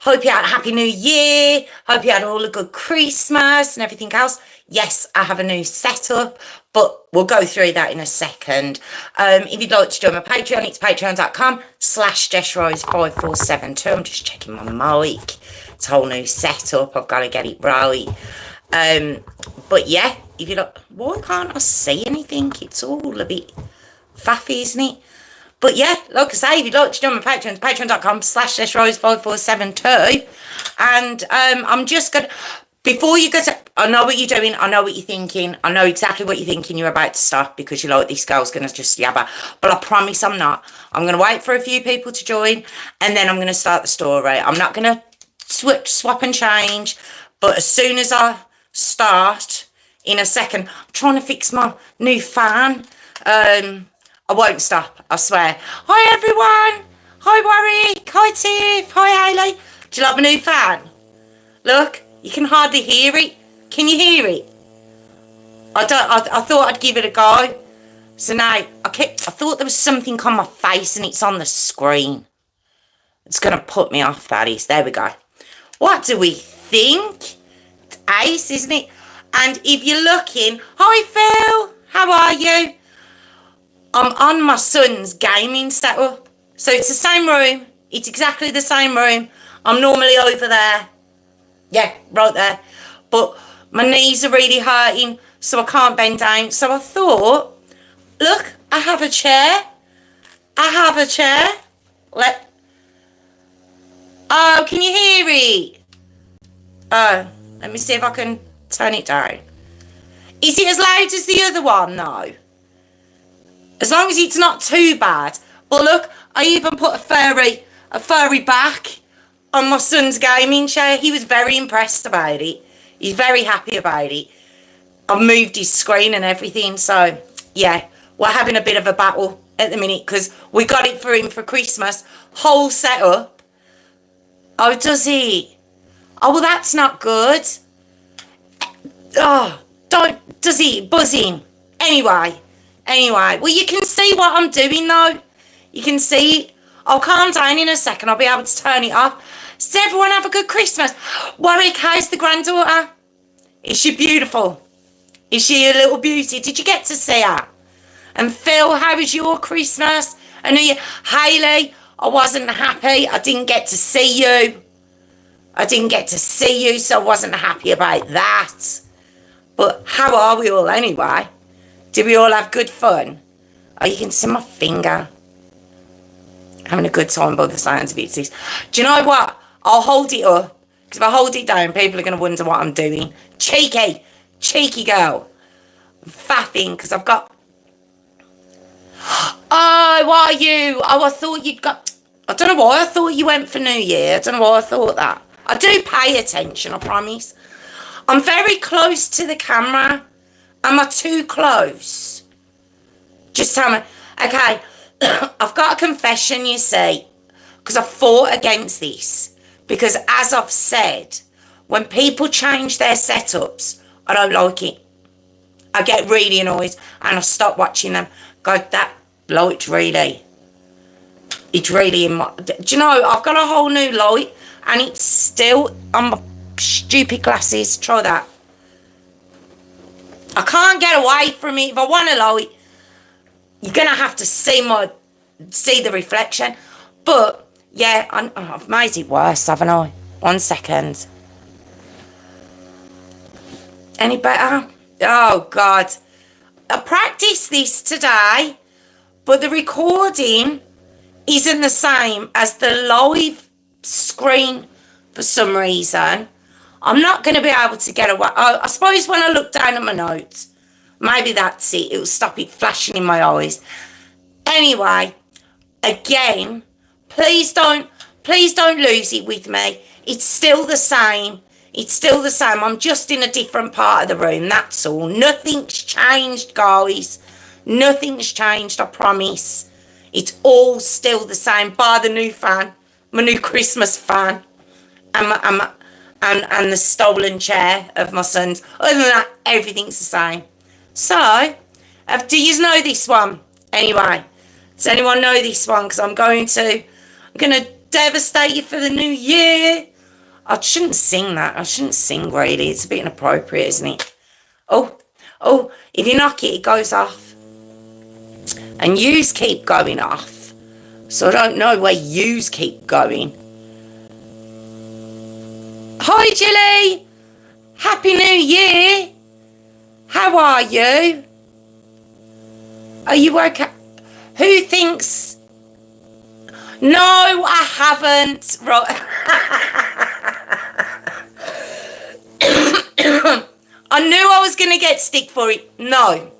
Hope you had a happy new year. Hope you had all a good Christmas and everything else. Yes, I have a new setup, but we'll go through that in a second. If you'd like to join my Patreon, it's patreon.com/JessRose5472. I'm just checking my mic. It's a whole new setup. I've got to get it right. But yeah, if you like, why can't I see anything? It's all a bit faffy, isn't it? But yeah, like I say, if you'd like to join my Patreon, it's patreon.com/JessRose5472. And I'm just going to, before you go to, I know what you're doing, I know what you're thinking, I know exactly what you're thinking, you're about to stop because you're like, this girl's going to just yabber. But I promise I'm not. I'm going to wait for a few people to join, and then I'm going to start the story. I'm not going to swap and change, but as soon as I start, in a second, I'm trying to fix my new fan. I won't stop, I swear. Hi everyone. Hi Warwick. Hi Tiff. Hi Hayley. Do you like my new fan? Look, you can hardly hear it. Can you hear it? I thought I'd give it a go. So now I thought there was something on my face and it's on the screen. It's gonna put me off, that is. There we go. What do we think? It's ace, isn't it? And if you're looking, hi Phil, how are you? I'm on my son's gaming setup. So it's the same room. It's exactly the same room. I'm normally over there. Yeah, right there. But my knees are really hurting, so I can't bend down. So I thought, look, I have a chair. Oh, can you hear it? Oh, let me see if I can turn it down. Is it as loud as the other one? No. As long as it's not too bad. But look, I even put a furry back on my son's gaming chair. He was very impressed about it. He's very happy about it. I've moved his screen and everything. So, yeah, we're having a bit of a battle at the minute because we got it for him for Christmas. Whole setup. Oh, does he? Oh, well, that's not good. Oh, does he? Buzzing. Anyway, well, you can see what I'm doing, though. You can see. I'll calm down in a second. I'll be able to turn it off. Does everyone have a good Christmas? Warwick, how's the granddaughter? Is she beautiful? Is she a little beauty? Did you get to see her? And Phil, how was your Christmas? I know you. Hayley, I wasn't happy. I didn't get to see you. So I wasn't happy about that. But how are we all anyway? Did we all have good fun? Oh, you can see my finger. Having a good time by the sounds of it. Do you know what? I'll hold it up. Because if I hold it down, people are going to wonder what I'm doing. Cheeky girl. I'm faffing because I've got... Oh, why are you? Oh, I thought you'd got... I don't know why I thought you went for New Year. I don't know why I thought that. I do pay attention, I promise. I'm very close to the camera. Am I too close? Just tell me. Okay, I've got a confession, you see, because I fought against this. Because as I've said, when people change their setups, I don't like it. I get really annoyed and I stop watching them. God, that light really, it's really in my... Do you know, I've got a whole new light and it's still on my stupid glasses. Try that. I can't get away from it. If I want a light, you're going to have to see the reflection. But, yeah, I've made it worse, haven't I? 1 second. Any better? Oh, God. I practiced this today, but the recording isn't the same as the live screen for some reason. I'm not going to be able to get away. I suppose when I look down at my notes, maybe that's it. It'll stop it flashing in my eyes. Anyway, again, please don't lose it with me. It's still the same. I'm just in a different part of the room, that's all. Nothing's changed, guys. Nothing's changed, I promise. It's all still the same, bar the new fan, my new Christmas fan, and the stolen chair of my son's. Other than that, everything's the same. So, do you know this one? Anyway, does anyone know this one? Because I'm going to devastate you for the new year. I shouldn't sing that. I shouldn't sing really. It's a bit inappropriate, isn't it? Oh, oh, if you knock it, it goes off. And yous keep going off. So I don't know where yous keep going. Hi, Jilly. Happy New Year. How are you? Are you okay? Who thinks... No, I haven't. Right. I knew I was going to get stick for it. No.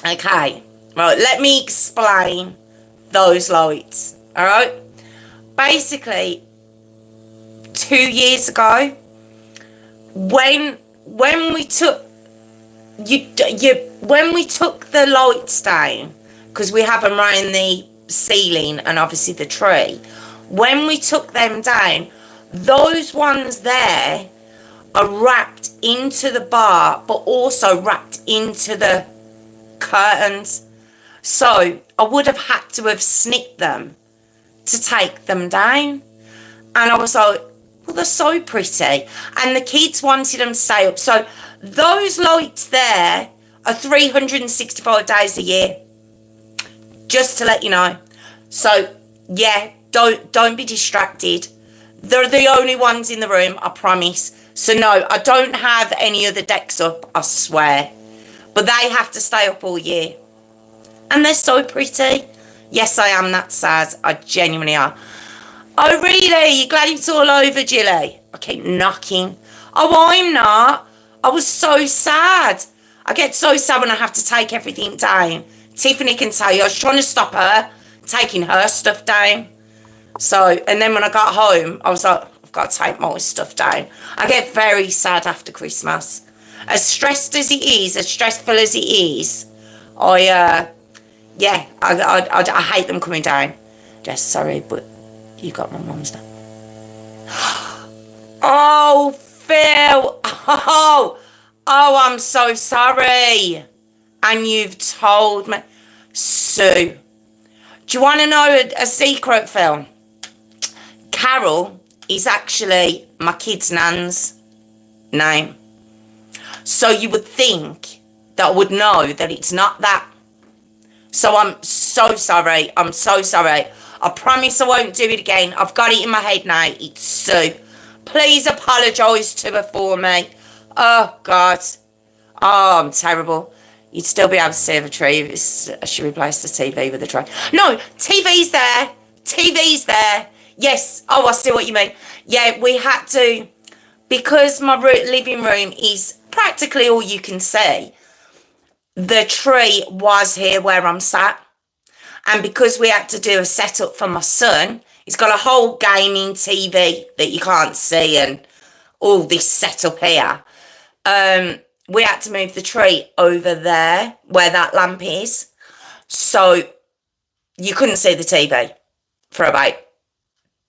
Okay. Right, let me explain those lights. All right? Basically, 2 years ago, when we took when we took the lights down, because we have them around the ceiling and obviously the tree, when we took them down, those ones there are wrapped into the bar but also wrapped into the curtains, so I would have had to have snipped them to take them down. And I was like, well, they're so pretty, and the kids wanted them to stay up. So those lights there are 365 days a year, just to let you know. So yeah, don't be distracted. They're the only ones in the room, I promise. So no, I don't have any other decks up, I swear. But they have to stay up all year. And they're so pretty. Yes, I am that sad. I genuinely are. Oh, really? You're glad it's all over, Jilly? I keep knocking. Oh, I'm not. I was so sad. I get so sad when I have to take everything down. Tiffany can tell you, I was trying to stop her taking her stuff down. So, and then when I got home, I was like, I've got to take my stuff down. I get very sad after Christmas. As stressed as it is, as stressful as it is, I hate them coming down. Jess, sorry, but you got my mum's now. Oh, Phil. Oh, I'm so sorry. And you've told me. Sue. Do you want to know a secret, Phil? Carol is actually my kid's nan's name. So you would think that I would know that it's not that. So I'm so sorry. I'm so sorry. I promise I won't do it again. I've got it in my head now. It's Sue. Please apologise to her for me. Oh, God. Oh, I'm terrible. You'd still be able to see the tree if she replaced the TV with the tray. No, TV's there. TV's there. Yes. Oh, I see what you mean. Yeah, we had to, because my living room is practically all you can see, the tree was here where I'm sat. And because we had to do a setup for my son, he's got a whole gaming TV that you can't see and all this setup here. We had to move the tree over there where that lamp is. So you couldn't see the TV for about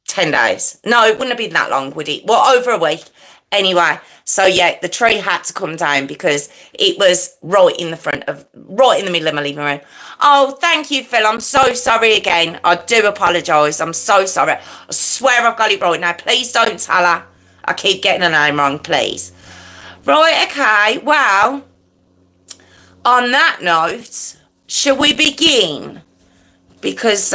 10 days. No, it wouldn't have been that long, would it? Well, over a week. Anyway, so yeah, the tree had to come down because it was right in the middle of my living room. Oh, thank you, Phil. I'm so sorry again. I do apologise. I'm so sorry. I swear I've got it right now. Please don't tell her I keep getting her name wrong, please. Right, okay. Well, on that note, shall we begin? Because,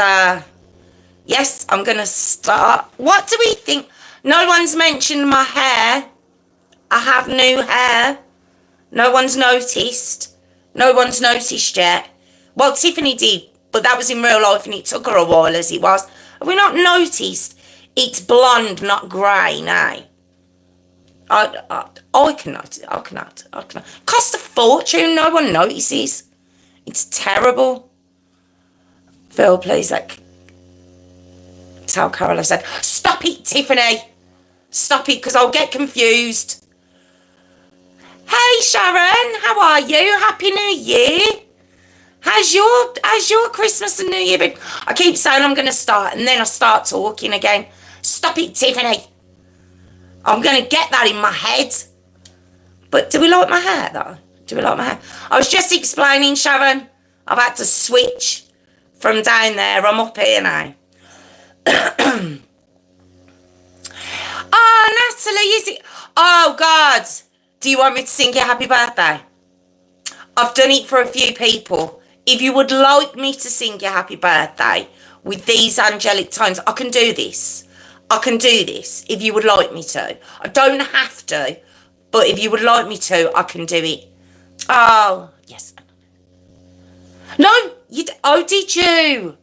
yes, I'm going to start. What do we think? No one's mentioned my hair. I have new hair. No one's noticed. No one's noticed yet. Well, Tiffany did, but that was in real life and it took her a while as it was. Have we not noticed? It's blonde, not grey now. I can notice. I cannot. Cost a fortune. No one notices. It's terrible. Phil, please, tell Carol I said, stop it, Tiffany. Stop it, because I'll get confused. Hey, Sharon, how are you? Happy New Year. How's your Christmas and New Year been? I keep saying I'm going to start, and then I start talking again. Stop it, Tiffany. I'm going to get that in my head. But do we like my hair, though? Do we like my hair? I was just explaining, Sharon. I've had to switch from down there. I'm up here now. Oh, Natalie, is it? Oh, God. Do you want me to sing you happy birthday? I've done it for a few people. If you would like me to sing you happy birthday with these angelic tones, I can do this. I can do this if you would like me to. I don't have to, but if you would like me to, I can do it. Oh, yes. No, oh, did you?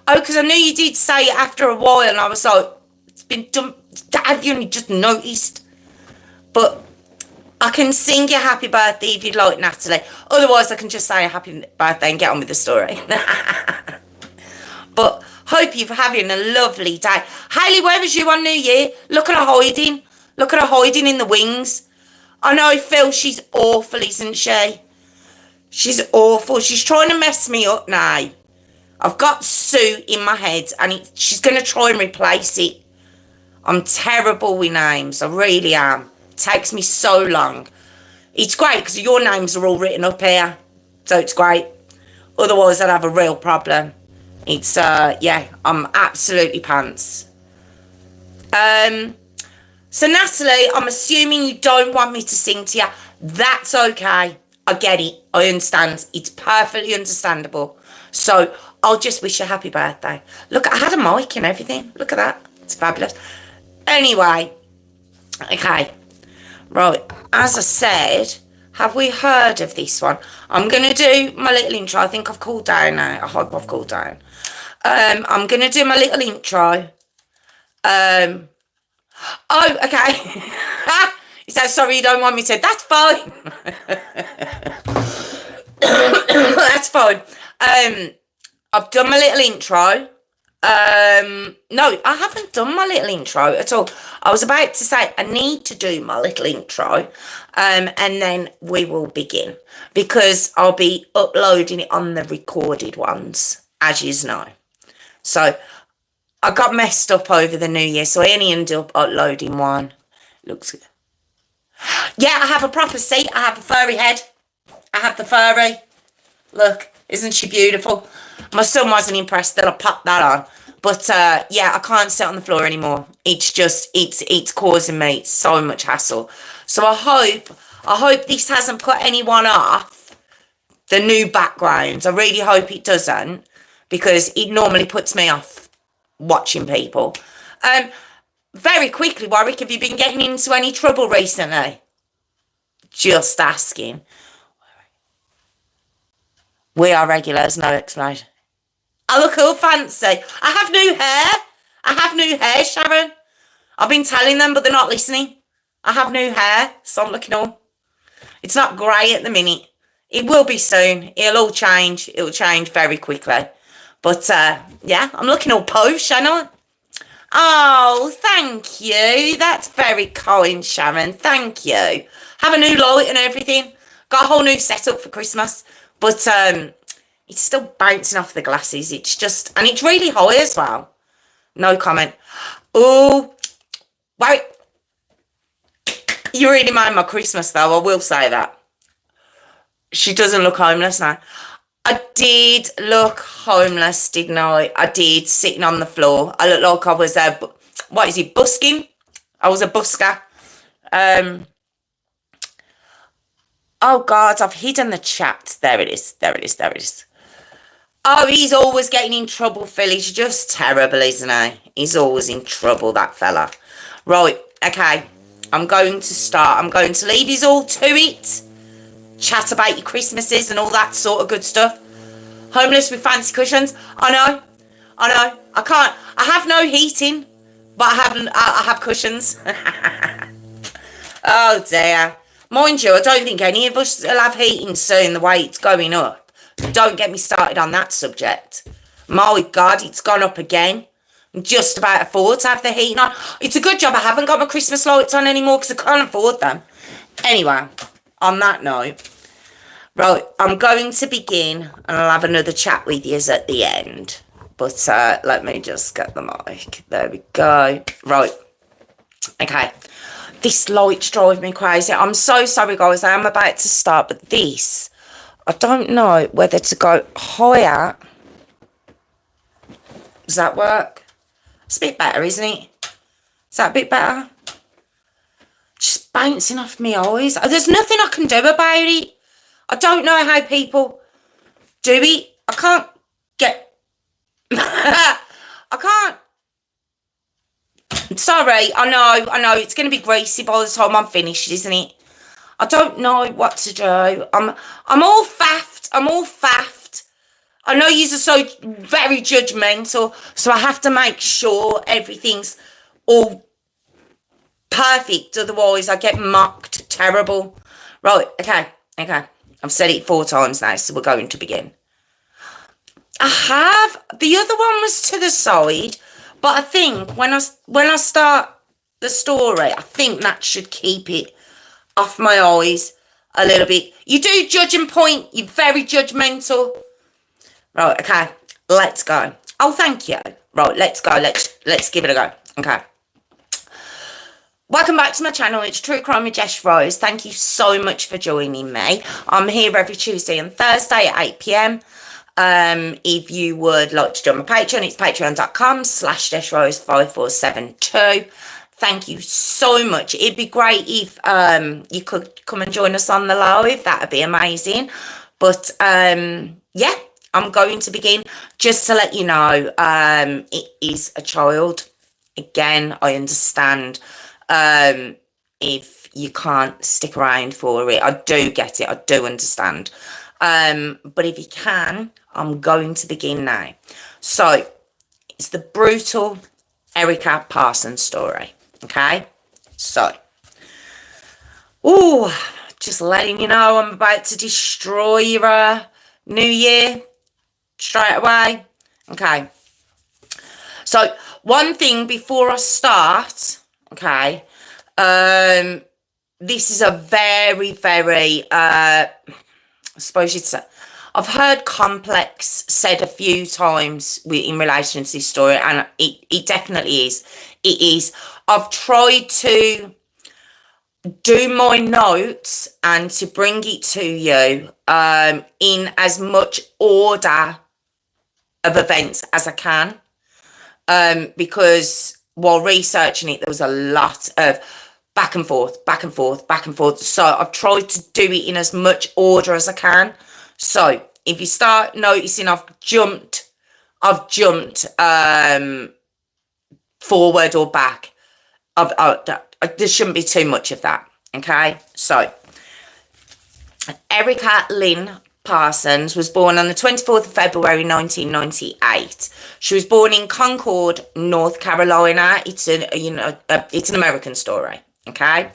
Oh, because I knew you did say it after a while, and I was like, it's been done. Have you only just noticed? But I can sing you happy birthday if you'd like, Natalie. Otherwise, I can just say a happy birthday and get on with the story. But hope you're having a lovely day. Hayley, where was you on New Year? Look at her hiding. Look at her hiding in the wings. I know, Phil, she's awful, isn't she? She's awful. She's trying to mess me up now. I've got Sue in my head, and she's going to try and replace it. I'm terrible with names. I really am. It takes me so long. It's great because your names are all written up here. So it's great. Otherwise, I'd have a real problem. It's, yeah, I'm absolutely pants. So, Natalie, I'm assuming you don't want me to sing to you. That's okay. I get it. I understand. It's perfectly understandable. So, I'll just wish you a happy birthday. Look, I had a mic and everything. Look at that. It's fabulous. Anyway. Okay. Right. As I said, have we heard of this one? I'm going to do my little intro. I think I've cooled down now. I hope I've cooled down. I'm going to do my little intro. Oh, okay. He said, sorry, you don't want me to. That's fine. That's fine. I've done my little intro. No, I haven't done my little intro at all. I was about to say I need to do my little intro, and then we will begin because I'll be uploading it on the recorded ones, as you know. So I got messed up over the New Year, so I only ended up uploading one. Looks good. Yeah, I have a proper seat. I have a furry head. I have the furry. Look, isn't she beautiful? My son wasn't impressed that I popped that on. But, yeah, I can't sit on the floor anymore. It's just, it's causing me so much hassle. So I hope this hasn't put anyone off the new backgrounds. I really hope it doesn't, because it normally puts me off watching people. Very quickly, Warwick, have you been getting into any trouble recently? Just asking. We are regulars, no explanation. I look all fancy. I have new hair. I have new hair, Sharon. I've been telling them, but they're not listening. I have new hair, so I'm looking all. It's not grey at the minute. It will be soon. It'll all change. It'll change very quickly. But, yeah, I'm looking all posh, I know. Oh, thank you. That's very kind, Sharon. Thank you. Have a new light and everything. Got a whole new setup for Christmas. But, it's still bouncing off the glasses. It's just, and it's really high as well. No comment. Oh, wait. You really mind my Christmas, though. I will say that. She doesn't look homeless now. I did look homeless, didn't I? I did, sitting on the floor. I looked like I was what is it, busking? I was a busker. Oh, God, I've hidden the chat. There it is. There it is. There it is. Oh, he's always getting in trouble, Phil. He's just terrible, isn't he? He's always in trouble, that fella. Right, okay. I'm going to start. I'm going to leave you all to it. Chat about your Christmases and all that sort of good stuff. Homeless with fancy cushions. I know. I can't. I have no heating, but I have cushions. Oh, dear. Mind you, I don't think any of us will have heating soon the way it's going up. Don't get me started on that subject. My God, it's gone up again. I'm just about afford to have the heating on. It's a good job I haven't got my Christmas lights on anymore because I can't afford them. Anyway, on that note, right, I'm going to begin and I'll have another chat with you at the end. But let me just get the mic. There we go. Right. Okay. This light's driving me crazy. I'm so sorry, guys. I am about to start, but this, I don't know whether to go higher. Does that work? It's a bit better, isn't it? Is that a bit better? bouncing off my eyes. There's nothing I can do about it. I don't know how people do it. I can't get... I can't... Sorry, I know. It's going to be greasy by the time I'm finished, isn't it? I don't know what to do. I'm all faffed. I know you are so very judgmental, so I have to make sure everything's all perfect. Otherwise, I get mocked. Terrible. Right, okay. I've said it 4 times now, so we're going to begin. I have. The other one was to the side, but I think when I start the story, I think that should keep it off my eyes a little bit. You do judge and point. You're very judgmental. Right, okay. Let's go. Oh, thank you. Right, let's go. Let's give it a go. Okay. Welcome back to my channel. It's True Crime with Jess Rose. Thank you so much for joining me. I'm here every Tuesday and Thursday at 8 p.m. If you would like to join my Patreon, it's patreon.com/JessRose5472. Thank you so much. It'd be great if you could come and join us on the live. That'd be amazing. But yeah, I'm going to begin. Just to let you know, it is a child. Again, I understand if you can't stick around for it. I do get it. I do understand. But if you can, I'm going to begin now. So, it's the brutal Erica Parsons story. Okay? So, just letting you know I'm about to destroy your new year straight away. Okay. So, one thing before I start, okay, this is a very, very, I suppose you'd say, I've heard complex said a few times in relation to this story, and it definitely is. It is. I've tried to do my notes and to bring it to you in as much order of events as I can, because while researching it, there was a lot of back and forth. So I've tried to do it in as much order as I can. So if you start noticing I've jumped forward or back, there shouldn't be too much of that. Okay, so Erica Lynn Parsons was born on the 24th of February 1998. She was born in Concord, North Carolina. It's it's an American story. Okay,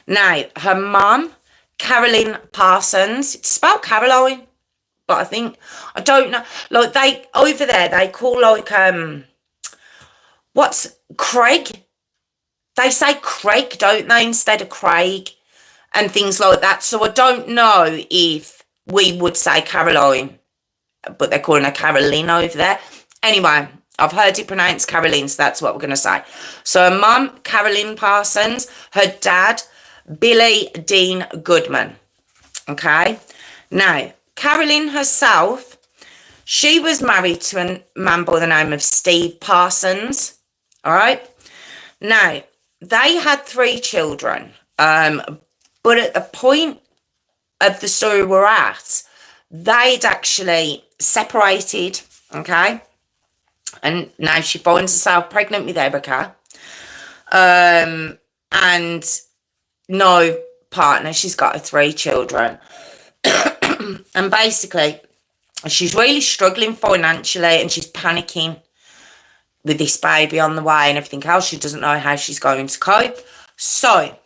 now her mum, Carolyn Parsons, it's spelled Caroline, but I don't know, like they over there they call like what's Craig? They say Craig, don't they, instead of Craig and things like that. So I don't know if we would say Caroline, but they're calling her Caroline over there. Anyway, I've heard it pronounced Caroline, so that's what we're going to say. So her mum, Carolyn Parsons, her dad, Billy Dean Goodman. Okay. Now, Carolyn herself, she was married to a man by the name of Steve Parsons. All right. Now, they had 3 children. But at the point of the story we're at, they'd actually separated. Okay. And now she finds herself pregnant with Erica. And no partner. She's got her 3 children. And basically, she's really struggling financially and she's panicking with this baby on the way and everything else. She doesn't know how she's going to cope. So,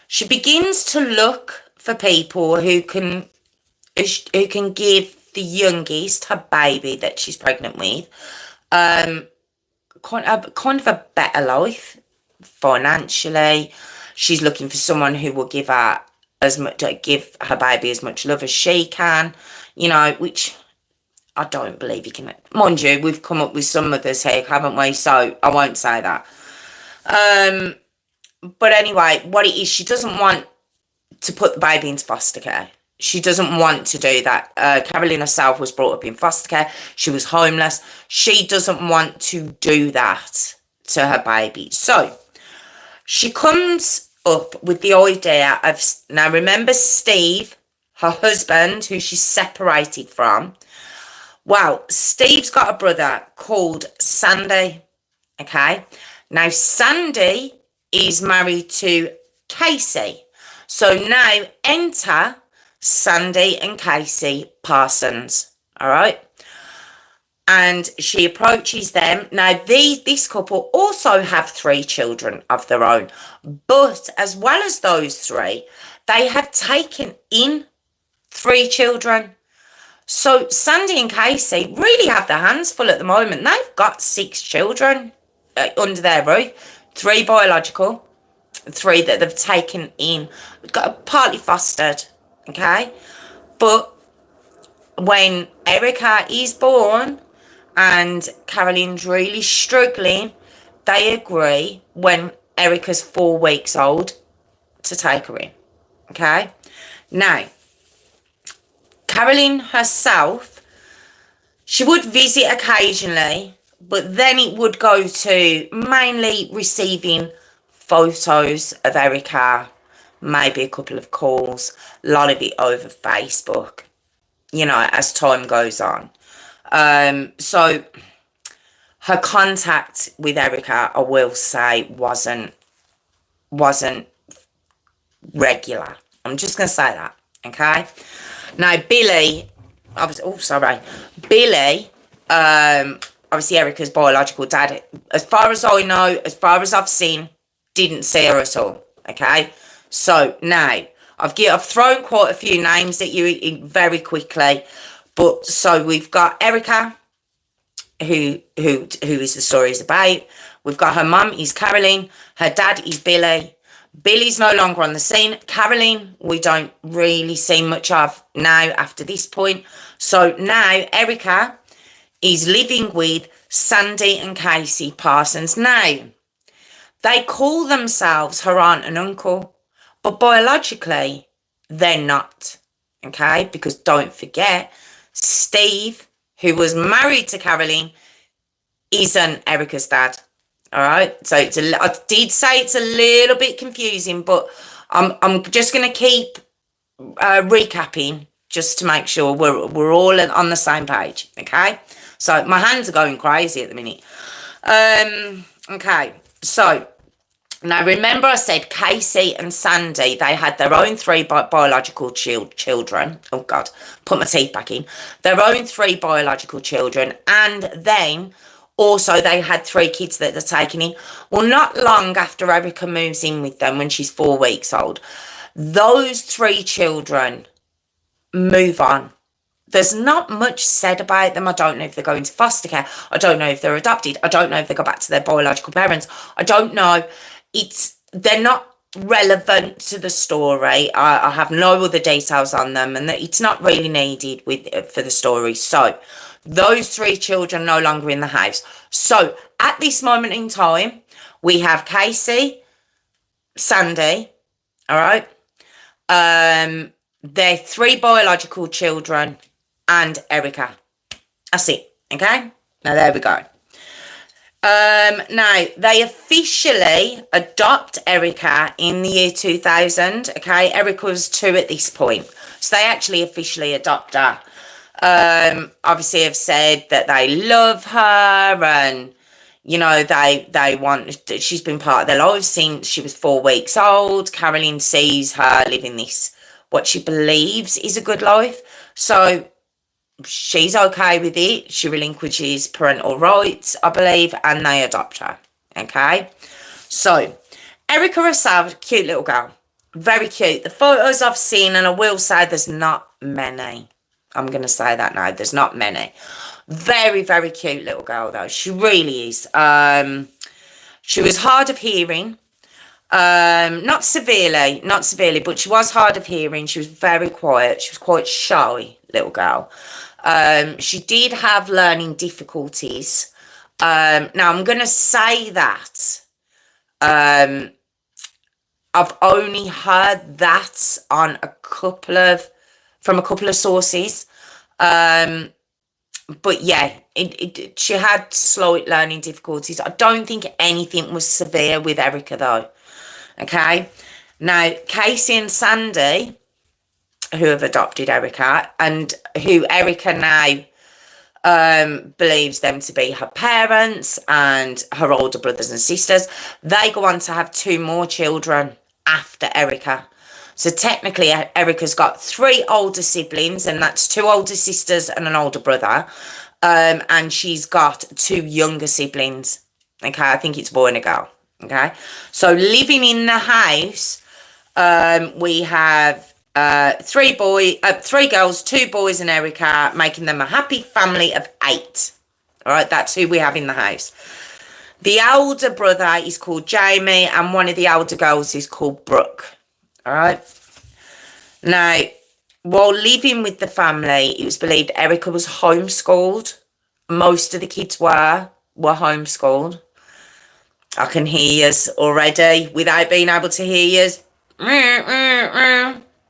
she begins to look for people who can give the youngest, her baby that she's pregnant with, kind of a better life financially. She's looking for someone who will give her baby as much love as she can, which I don't believe you can. Mind you, we've come up with some others here, haven't we? So I won't say that. But anyway, what it is, she doesn't want to put the baby into foster care. She doesn't want to do that. Carolyn herself was brought up in foster care. She was homeless. She doesn't want to do that to her baby. So she comes up with the idea of, now remember Steve, her husband, who she's separated from. Well, Steve's got a brother called Sandy. Okay. Now, Sandy is married to Casey. So now enter Sandy and Casey Parsons. All right. And she approaches them. Now, this couple also have 3 children of their own. But as well as those 3, they have taken in 3 children. So Sandy and Casey really have their hands full at the moment. They've got 6 children under their roof. 3 biological, 3 that they've taken in. Got partly fostered, okay? But when Erica is born and Caroline's really struggling, they agree when Erica's 4 weeks old to take her in, okay? Now, Caroline herself, she would visit occasionally, but then it would go to mainly receiving photos of Erica, maybe a couple of calls, a lot of it over Facebook, you know, as time goes on. So her contact with Erica, I will say, wasn't regular. I'm just going to say that, okay? Now, Billy, Billy, obviously Erica's biological dad, as far as I know, as far as I've seen, didn't see her at all, okay? So now, I've thrown quite a few names at you very quickly, but so we've got Erica, who is the story is about. We've got her mum is Caroline, her dad is Billy. Billy's no longer on the scene. Caroline, we don't really see much of now after this point. So now Erica is living with Sandy and Casey Parsons. Now, they call themselves her aunt and uncle, but biologically, they're not, okay? Because don't forget, Steve, who was married to Caroline, isn't Erica's dad. All right, so I did say it's a little bit confusing, but I'm just going to keep recapping just to make sure we're all on the same page. Okay, so my hands are going crazy at the minute. Okay, so now remember I said Casey and Sandy, they had their own 3 biological children. Oh God, put my teeth back in. Their own 3 biological children, and then also, they had 3 kids that they're taking in. Well, not long after Erica moves in with them when she's 4 weeks old, those 3 children move on. There's not much said about them. I don't know if they're going to foster care. I don't know if they're adopted. I don't know if they go back to their biological parents. I don't know. They're not relevant to the story. I have no other details on them, and it's not really needed for the story. So, those 3 children no longer in the house. So, at this moment in time, we have Casey, Sandy, all right? Their 3 biological children and Erica. That's it, okay? Now, there we go. Now, they officially adopt Erica in the year 2000, okay? Erica was 2 at this point. So, they actually officially adopt her. Obviously have said that they love her, and you know they want, she's been part of their lives since she was 4 weeks old. Caroline sees her living this, what she believes is a good life, so she's okay with it. She relinquishes parental rights, I believe, and they adopt her. Okay, so Erica herself, cute little girl, very cute. The photos I've seen, and I will say there's not many. I'm going to say that now. There's not many. Very, very cute little girl, though. She really is. She was hard of hearing. Not severely, but she was hard of hearing. She was very quiet. She was quite shy little girl. She did have learning difficulties. Now, I'm going to say that I've only heard that on from a couple of sources. But yeah, she had slight learning difficulties. I don't think anything was severe with Erica though. Okay. Now, Casey and Sandy, who have adopted Erica, and who Erica now believes them to be her parents and her older brothers and sisters, they go on to have 2 more children after Erica. So technically, Erica's got 3 older siblings, and that's 2 older sisters and an older brother. And she's got 2 younger siblings. Okay, I think it's a boy and a girl. Okay, so living in the house, we have 3 girls, 2 boys, and Erica, making them a happy family of 8. All right, that's who we have in the house. The older brother is called Jamie, and one of the older girls is called Brooke. All right. Now, while living with the family, it was believed Erica was homeschooled. Most of the kids were homeschooled. I can hear yous already without being able to hear yous.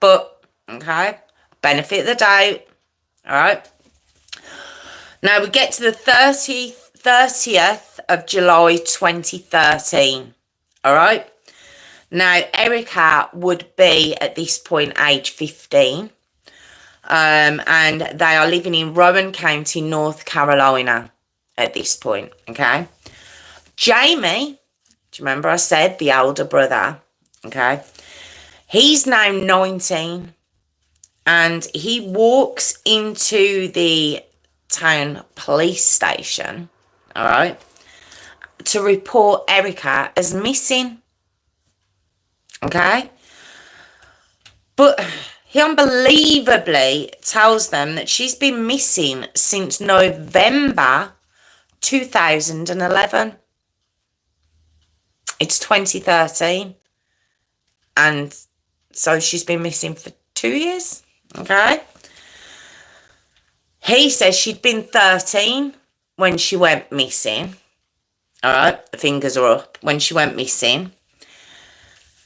But, okay, benefit of the doubt. All right. Now, we get to the 30th of July 2013. All right. Now, Erica would be, at this point, age 15. And they are living in Rowan County, North Carolina at this point, okay? Jamie, do you remember I said the older brother, okay? He's now 19, and he walks into the town police station, all right, to report Erica as missing. Okay, but he unbelievably tells them that she's been missing since November 2011. It's 2013, and so she's been missing for 2 years. Okay, he says she'd been 13 when she went missing. All right, the fingers are up when she went missing.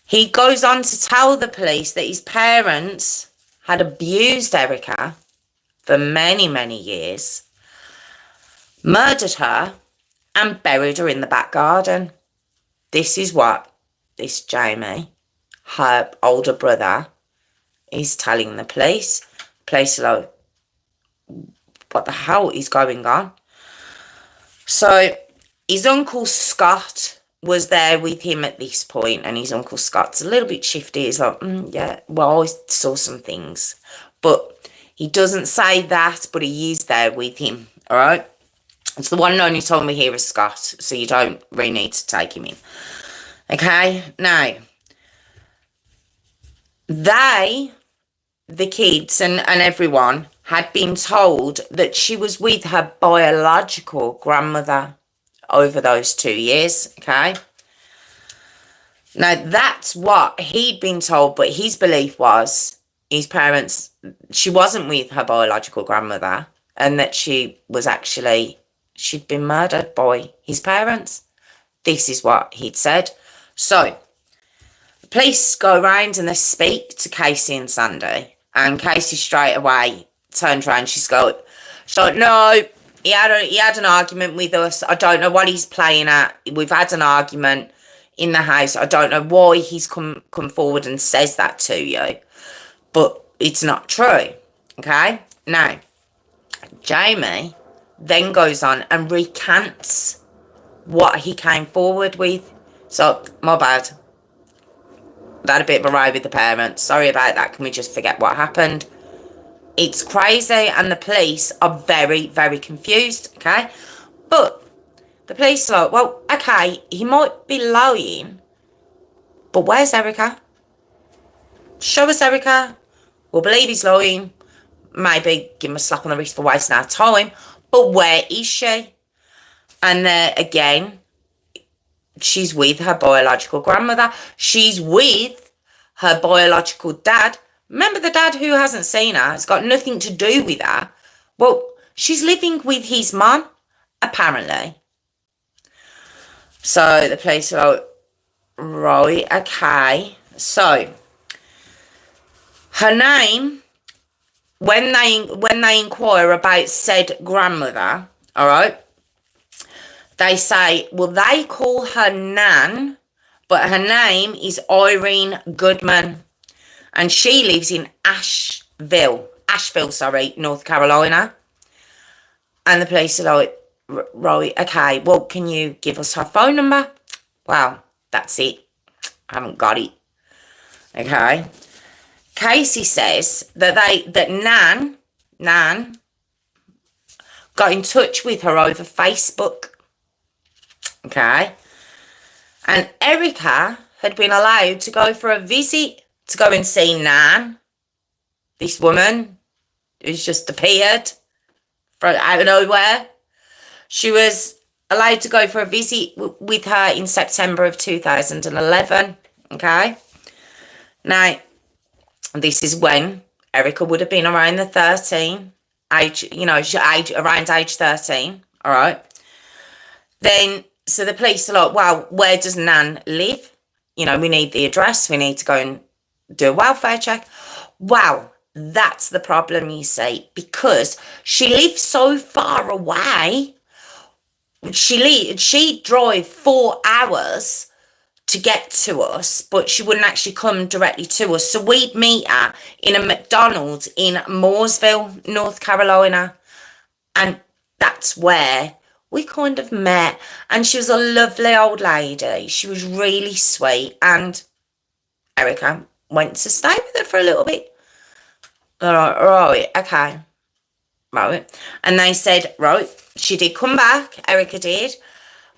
He goes on to tell the police that his parents had abused Erica for many, many years, murdered her, and buried her in the back garden. This is what this Jamie, her older brother, is telling the police. Police are like, what the hell is going on? So his uncle Scott was there with him at this point, and his uncle Scott's a little bit shifty. He's like, yeah, well, I saw some things. But he doesn't say that, but he is there with him, all right? It's the one and only time we hear of Scott, so you don't really need to take him in. Okay, now, the kids and everyone, had been told that she was with her biological grandmother over those 2 years, okay? Now, that's what he'd been told, but his belief was his parents, she wasn't with her biological grandmother, and that she'd been murdered by his parents. This is what he'd said. So, the police go around and they speak to Casey and Sandy, and Casey straight away turns around, she's like, no, he had an argument with us. I don't know what he's playing at. We've had an argument in the house. I don't know why he's come forward and says that to you. But it's not true. Okay? Now, Jamie then goes on and recants what he came forward with. So, my bad. I had a bit of a row with the parents. Sorry about that. Can we just forget what happened? It's crazy, and the police are very, very confused, okay? But the police are like, well, okay, he might be lying, but where's Erica? Show us Erica. We'll believe he's lying. Maybe give him a slap on the wrist for wasting our time, but where is she? And again, she's with her biological grandmother. She's with her biological dad. Remember the dad who hasn't seen her? It's got nothing to do with her. Well, she's living with his mum, apparently. So the police are like, right, okay. So her name, when they inquire about said grandmother, all right, they say, well, they call her Nan, But her name is Irene Goodman. And she lives in Asheville, sorry, North Carolina. And the police are like, right, okay, well, can you give us her phone number? Well, that's it. I haven't got it. Okay. Casey says that Nan got in touch with her over Facebook. Okay. And Erica had been allowed to go for a visit to go and see Nan, this woman who's just appeared from out of nowhere. She was allowed to go for a visit with her in September of 2011. Okay. Now, this is when Erica would have been around the 13 age, around age 13. All right. Then, so the police are like, well, where does Nan live? We need the address. We need to go and do a welfare check. Wow, that's the problem, you see, because she lives so far away. She'd drive 4 hours to get to us, but she wouldn't actually come directly to us. So we'd meet her in a McDonald's in Mooresville, North Carolina. And that's where we kind of met. And she was a lovely old lady. She was really sweet. And Erica went to stay with her for a little bit. Right, okay. Right. And they said, right, she did come back. Erica did.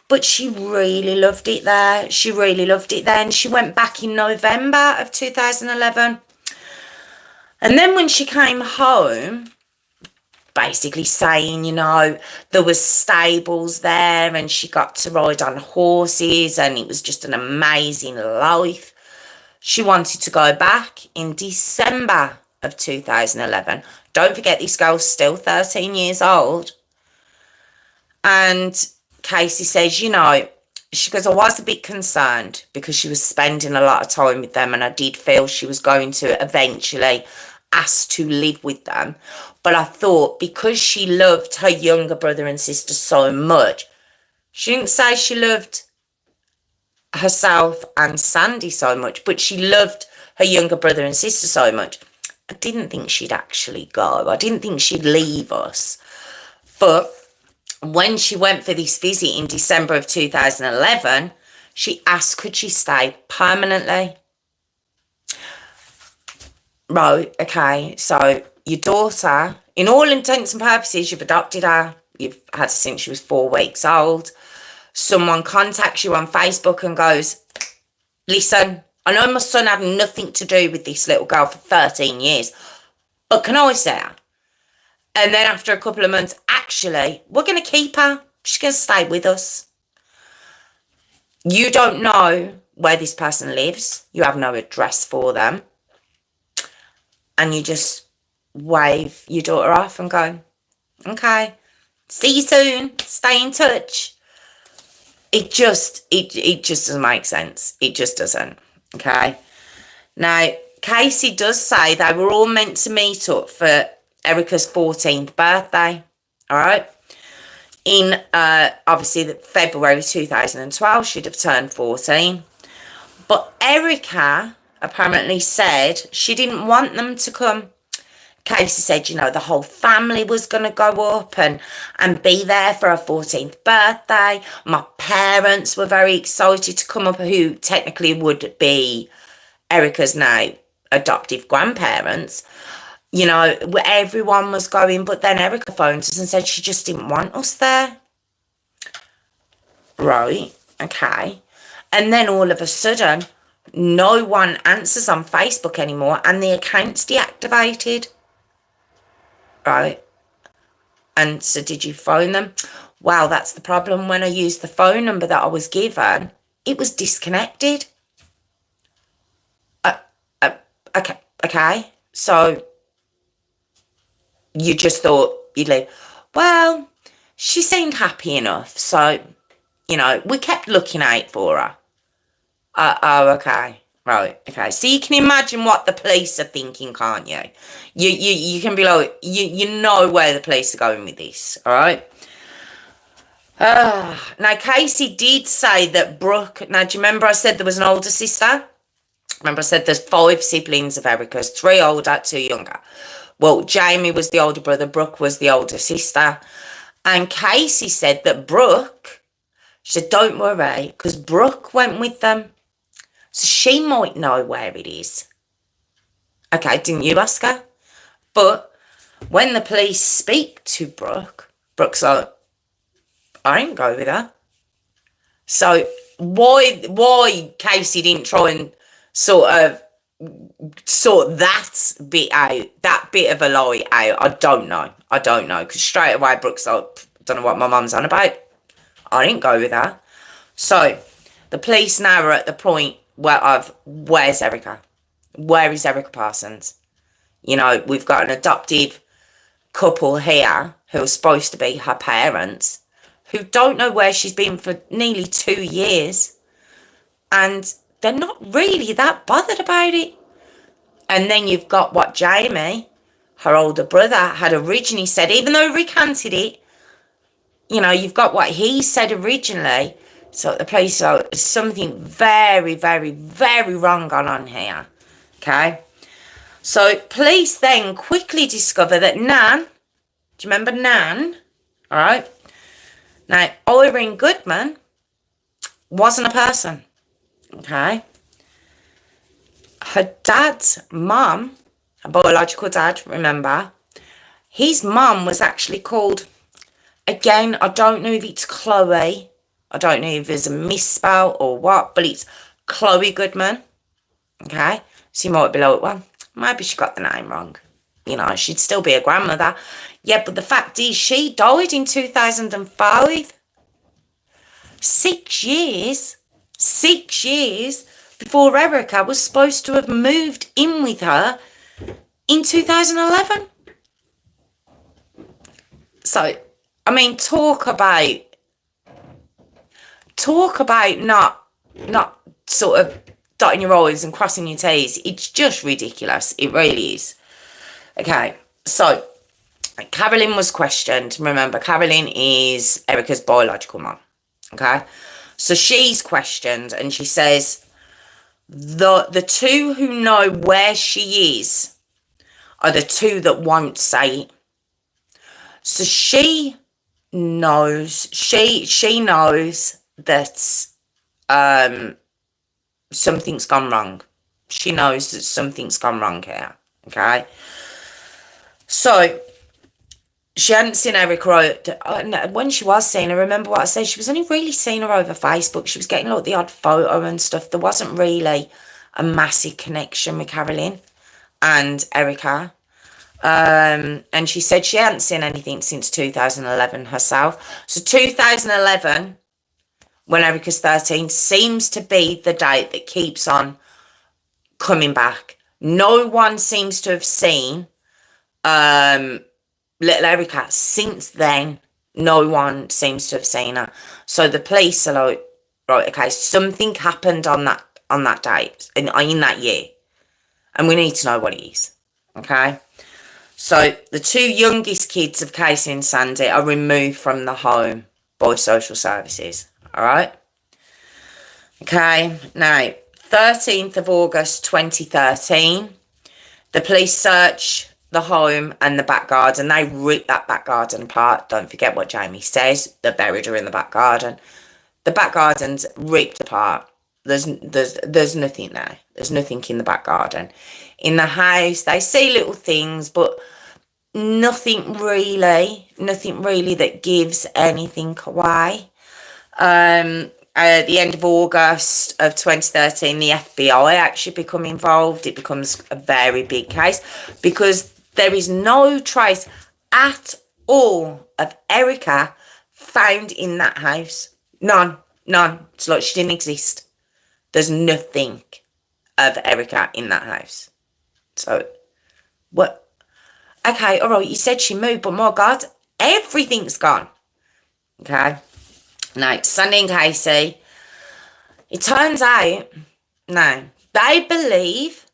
But she really loved it there. She really loved it then. She went back in November of 2011. And then when she came home, basically saying, there was stables there and she got to ride on horses and it was just an amazing life. She wanted to go back in December of 2011. Don't forget, this girl's still 13 years old. And Casey says, she goes, I was a bit concerned because she was spending a lot of time with them and I did feel she was going to eventually ask to live with them. But I thought because she loved her younger brother and sister so much, she didn't say she loved herself and Sandy so much, but she loved her younger brother and sister so much. I didn't think she'd actually go. I didn't think she'd leave us. But when she went for this visit in December of 2011, she asked could she stay permanently. Right, okay, so your daughter, in all intents and purposes, you've adopted her. You've had her since she was 4 weeks old. Someone contacts you on Facebook and goes, listen, I know my son had nothing to do with this little girl for 13 years, but can I see her? And then after a couple of months, actually, we're going to keep her. She's going to stay with us. You don't know where this person lives. You have no address for them. And you just wave your daughter off and go, okay, see you soon. Stay in touch. It just doesn't make sense. It just doesn't. Okay. Now, Casey does say they were all meant to meet up for Erica's 14th birthday, all right? In, obviously, February 2012, she'd have turned 14. But Erica apparently said she didn't want them to come. Casey said, the whole family was going to go up and be there for her 14th birthday. My parents were very excited to come up, who technically would be Erica's now adoptive grandparents. Everyone was going, but then Erica phoned us and said she just didn't want us there. Right, okay. And then all of a sudden, no one answers on Facebook anymore and the account's deactivated. Right. And so did you phone them? Well, that's the problem. When I used the phone number that I was given, it was disconnected. Okay. So you just thought you'd leave. Well, she seemed happy enough. So, we kept looking out for her. Okay. Right, okay. So you can imagine what the police are thinking, can't you? You can be like, you know where the police are going with this, all right? Now, Casey did say that Brooke, now do you remember I said there was an older sister? Remember I said there's 5 siblings of Erica's, 3 older, 2 younger. Well, Jamie was the older brother, Brooke was the older sister. And Casey said that Brooke, she said, don't worry, because Brooke went with them. So she might know where it is. Okay, didn't you ask her? But when the police speak to Brooke, Brooke's like, I ain't go with her. So why Casey didn't try and sort that bit out, that bit of a lie out, I don't know. Because straight away Brooke's like, don't know what my mum's on about. I didn't go with her. So the police now are at the point where's Erica? Where is Erica Parsons? You know, we've got an adoptive couple here who are supposed to be her parents, who don't know where she's been for nearly 2 years, and they're not really that bothered about it. And then you've got Jamie, her older brother, had originally said, even though he recanted it, you know, you've got what he said originally. So the police are, there's something very, very, very wrong on here. Okay? So police then quickly discover that Nan, do you remember Nan? All right? Now, Irene Goodman wasn't a person. Okay? Her dad's mum, her biological dad, remember, his mum was actually called, again, I don't know if it's Chloe. I don't know if there's a misspell or what, but it's Chloe Goodman. Okay? So you might be like, well, maybe she got the name wrong. You know, she'd still be a grandmother. Yeah, but the fact is, she died in 2005. 6 years. 6 years before Erica was supposed to have moved in with her in 2011. So, I mean, talk about not sort of dotting your I's and crossing your T's. It's just ridiculous. It really is. Okay, so Carolyn was questioned. Remember, Carolyn is Erica's biological mum. Okay, so she's questioned and she says the 2 who know where she is are the 2 that won't say it. So she knows that something's gone wrong. She knows that something's gone wrong here. Okay. So she hadn't seen Erica. When she was seeing her, remember what I said? She was only really seeing her over Facebook. She was getting like the odd photo and stuff. There wasn't really a massive connection with Carolyn and Erica. And she said she hadn't seen anything since 2011 herself. So 2011, when Erica's 13, seems to be the date that keeps on coming back. No one seems to have seen little Erica since then. No one seems to have seen her. So the police are like, right, okay, something happened on that date, in that year. And we need to know what it is. Okay? So the 2 youngest kids of Casey and Sandy are removed from the home by social services. All right? Okay, now, 13th of August 2013, the police search the home and the back garden. They rip that back garden apart. Don't forget what Jamie says. They buried her in the back garden. The back garden's ripped apart. There's nothing there. There's nothing in the back garden. In the house, they see little things, but nothing really that gives anything away. At the end of August of 2013, the FBI actually become involved. It becomes a very big case because there is no trace at all of Erica found in that house. None. It's like she didn't exist. There's nothing of Erica in that house. So, what? Okay, all right, you said she moved, but my God, everything's gone. Okay? Now, Sandy and Casey, it turns out, no, they believe,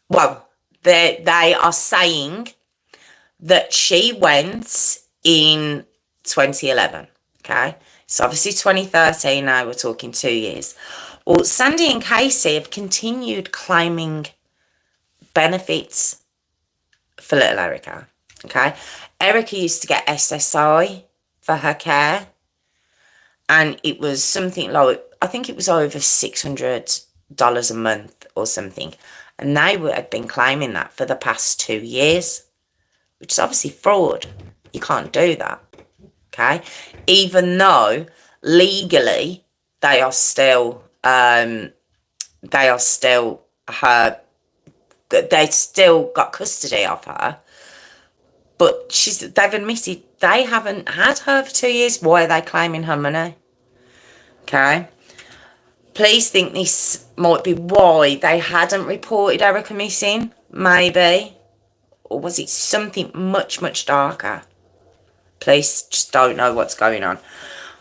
well, they are saying that she went in 2011. Okay, Okay, so obviously 2013 now, we're talking 2 years. Well, Sandy and Casey have continued claiming benefits for little Erica. Okay, Erica used to get SSI for her care, and it was something like, I think it was over $600 a month or something, and they had been claiming that for the past 2 years, which is obviously fraud. You can't do that. Okay, even though legally they are still her, they still got custody of her, but they've admitted they haven't had her for 2 years. Why are they claiming her money? Okay, please think this might be why they hadn't reported Erica missing, maybe, or was it something much darker? Police just don't know what's going on.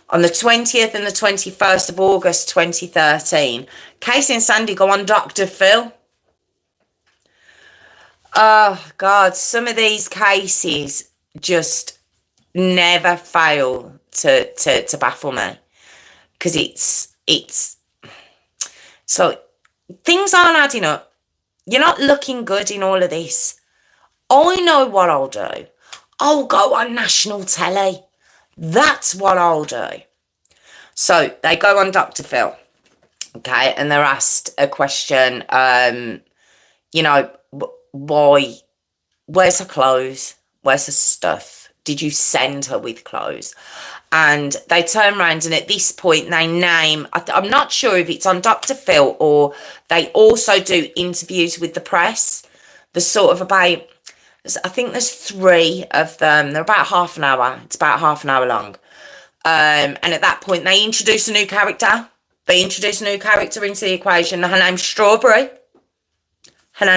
On the 20th and the 21st of August 2013, Casey and Sandy go on Dr. Phil. Oh, God, some of these cases just never fail to baffle me. Because it's... So, things aren't adding up. You're not looking good in all of this. I know what I'll do. I'll go on national telly. That's what I'll do. So they go on Dr. Phil, okay, and they're asked a question, you know, why, where's her clothes? Where's her stuff? Did you send her with clothes? And they turn around, and at this point they name, I'm not sure if it's on Dr. Phil or they also do interviews with the press. There's sort of about, I think there's 3 of them. They're about half an hour. It's about half an hour long. And at that point, they introduce a new character. They introduce a new character into the equation. Her name's Strawberry. And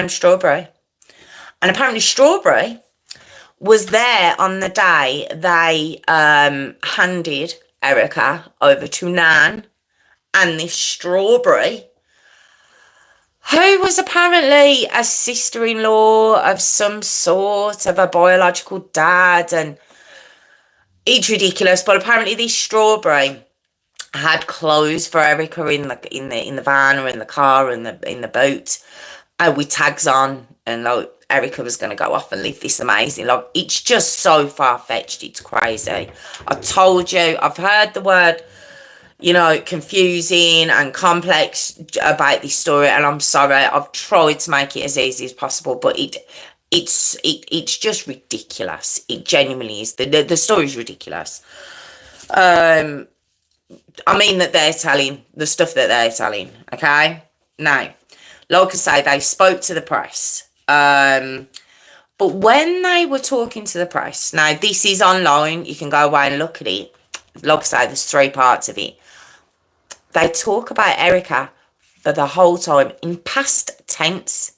apparently Strawberry was there on the day they handed Erica over to Nan. And this Strawberry, who was apparently a sister-in-law of some sort, of a biological dad, and it's ridiculous. But apparently this Strawberry had clothes for Erica in the van or in the car or in the boat, with tags on, and like Erica was going to go off and live this amazing life. It's just so far-fetched. It's crazy. I told you, I've heard the word, you know, confusing and complex about this story, and I'm sorry, I've tried to make it as easy as possible, but it's just ridiculous. It genuinely is. The story's ridiculous. I mean that they're telling the stuff that they're telling. Okay, now, like I say, they spoke to the press. But when they were talking to the press, now this is online. You can go away and look at it. Like I say, there's 3 parts of it. They talk about Erica for the whole time in past tense.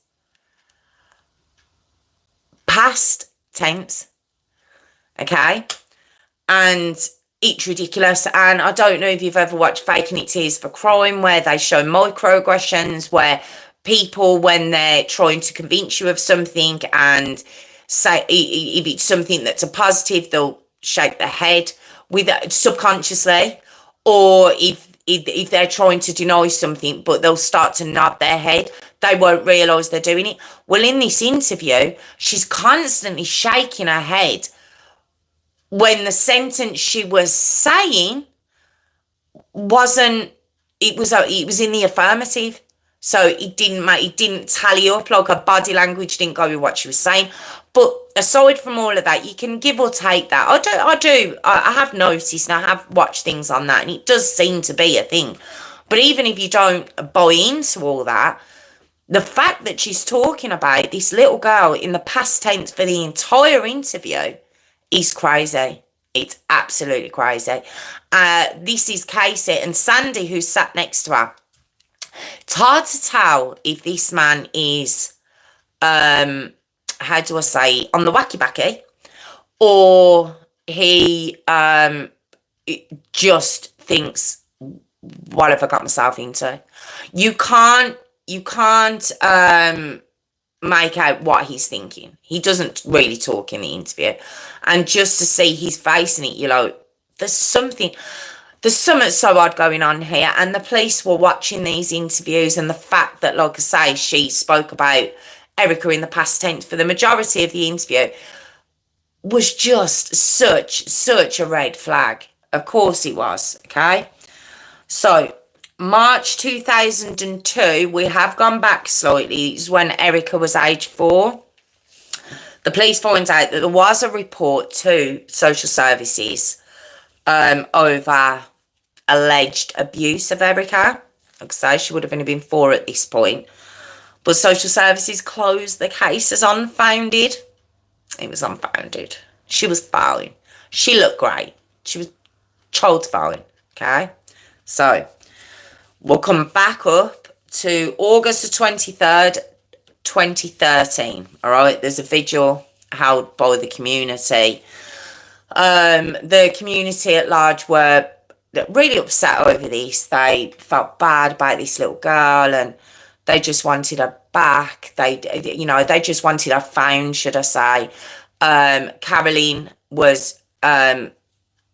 Past tense. Okay? And it's ridiculous. And I don't know if you've ever watched Faking It Tears for Crime, where they show microaggressions, where people, when they're trying to convince you of something and say, if it's something that's a positive, they'll shake their head with subconsciously, or if they're trying to deny something, but they'll start to nod their head. They won't realise they're doing it. Well, in this interview, she's constantly shaking her head when the sentence she was saying wasn't, it was in the affirmative. So it didn't tally up, like her body language didn't go with what she was saying. But aside from all of that, you can give or take that. I have noticed, and I have watched things on that, and it does seem to be a thing. But even if you don't buy into all that, the fact that she's talking about this little girl in the past tense for the entire interview is crazy. It's absolutely crazy. This is Casey and Sandy, who sat next to her. It's hard to tell if this man is, how do I say, on the wacky-backy, or he just thinks, what have I got myself into? You can't make out what he's thinking. He doesn't really talk in the interview. And just to see his face in it, you're like, there's something so odd going on here. And the police were watching these interviews, and the fact that, like I say, she spoke about Erica in the past tense for the majority of the interview was just such a red flag. Of course it was, okay? So, March 2002, we have gone back slightly, is when Erica was age 4. The police found out that there was a report to social services over alleged abuse of Erica. Like I say, she would have only been 4 at this point. But social services closed the case as unfounded. It was unfounded. She was fine. She looked great. She was child fine. Okay? So, we'll come back up to August the 23rd, 2013. Alright? There's a vigil held by the community. The community at large were really upset over this. They felt bad about this little girl, and they just wanted her back. They just wanted her found, should I say. Caroline was,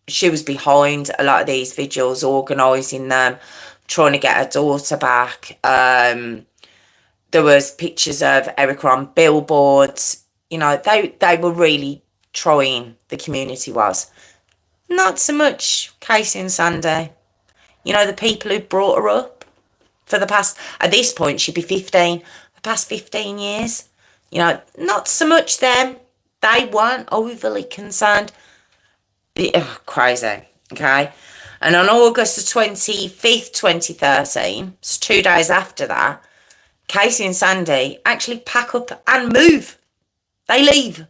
she was behind a lot of these vigils, organising them, trying to get her daughter back. There was pictures of Erica on billboards. They were really trying, the community was. Not so much Casey and Sandy. The people who brought her up for the past, at this point, she'd be 15, the past 15 years. Not so much them. They weren't overly concerned. Crazy, okay? And on August the 25th, 2013, it's 2 days after that, Casey and Sandy actually pack up and move. They leave.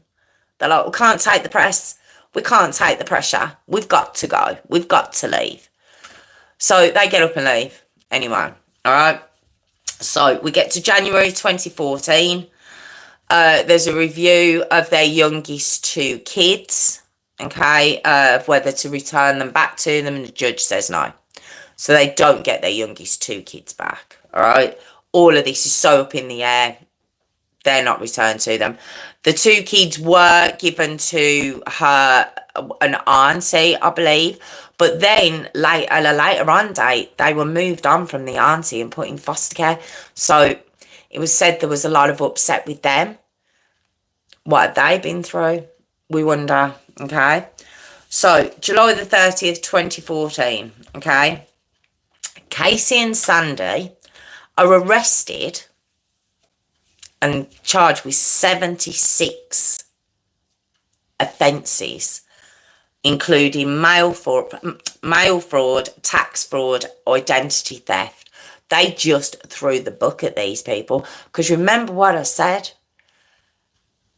They're like, we can't take the press. We can't take the pressure. We've got to go. We've got to leave. So they get up and leave. Anyway, all right? So we get to January 2014. There's a review of their youngest 2 kids, okay, of whether to return them back to them, and the judge says no. So they don't get their youngest 2 kids back, all right? All of this is so up in the air. They're not returned to them. The 2 kids were given to her, an auntie, I believe. But then, at a later on date, they were moved on from the auntie and put in foster care. So it was said there was a lot of upset with them. What had they been through? We wonder, okay? So, July the 30th, 2014, okay? Casey and Sandy are arrested and charged with 76 offences, including mail fraud, tax fraud, identity theft. They just threw the book at these people. Because remember what I said?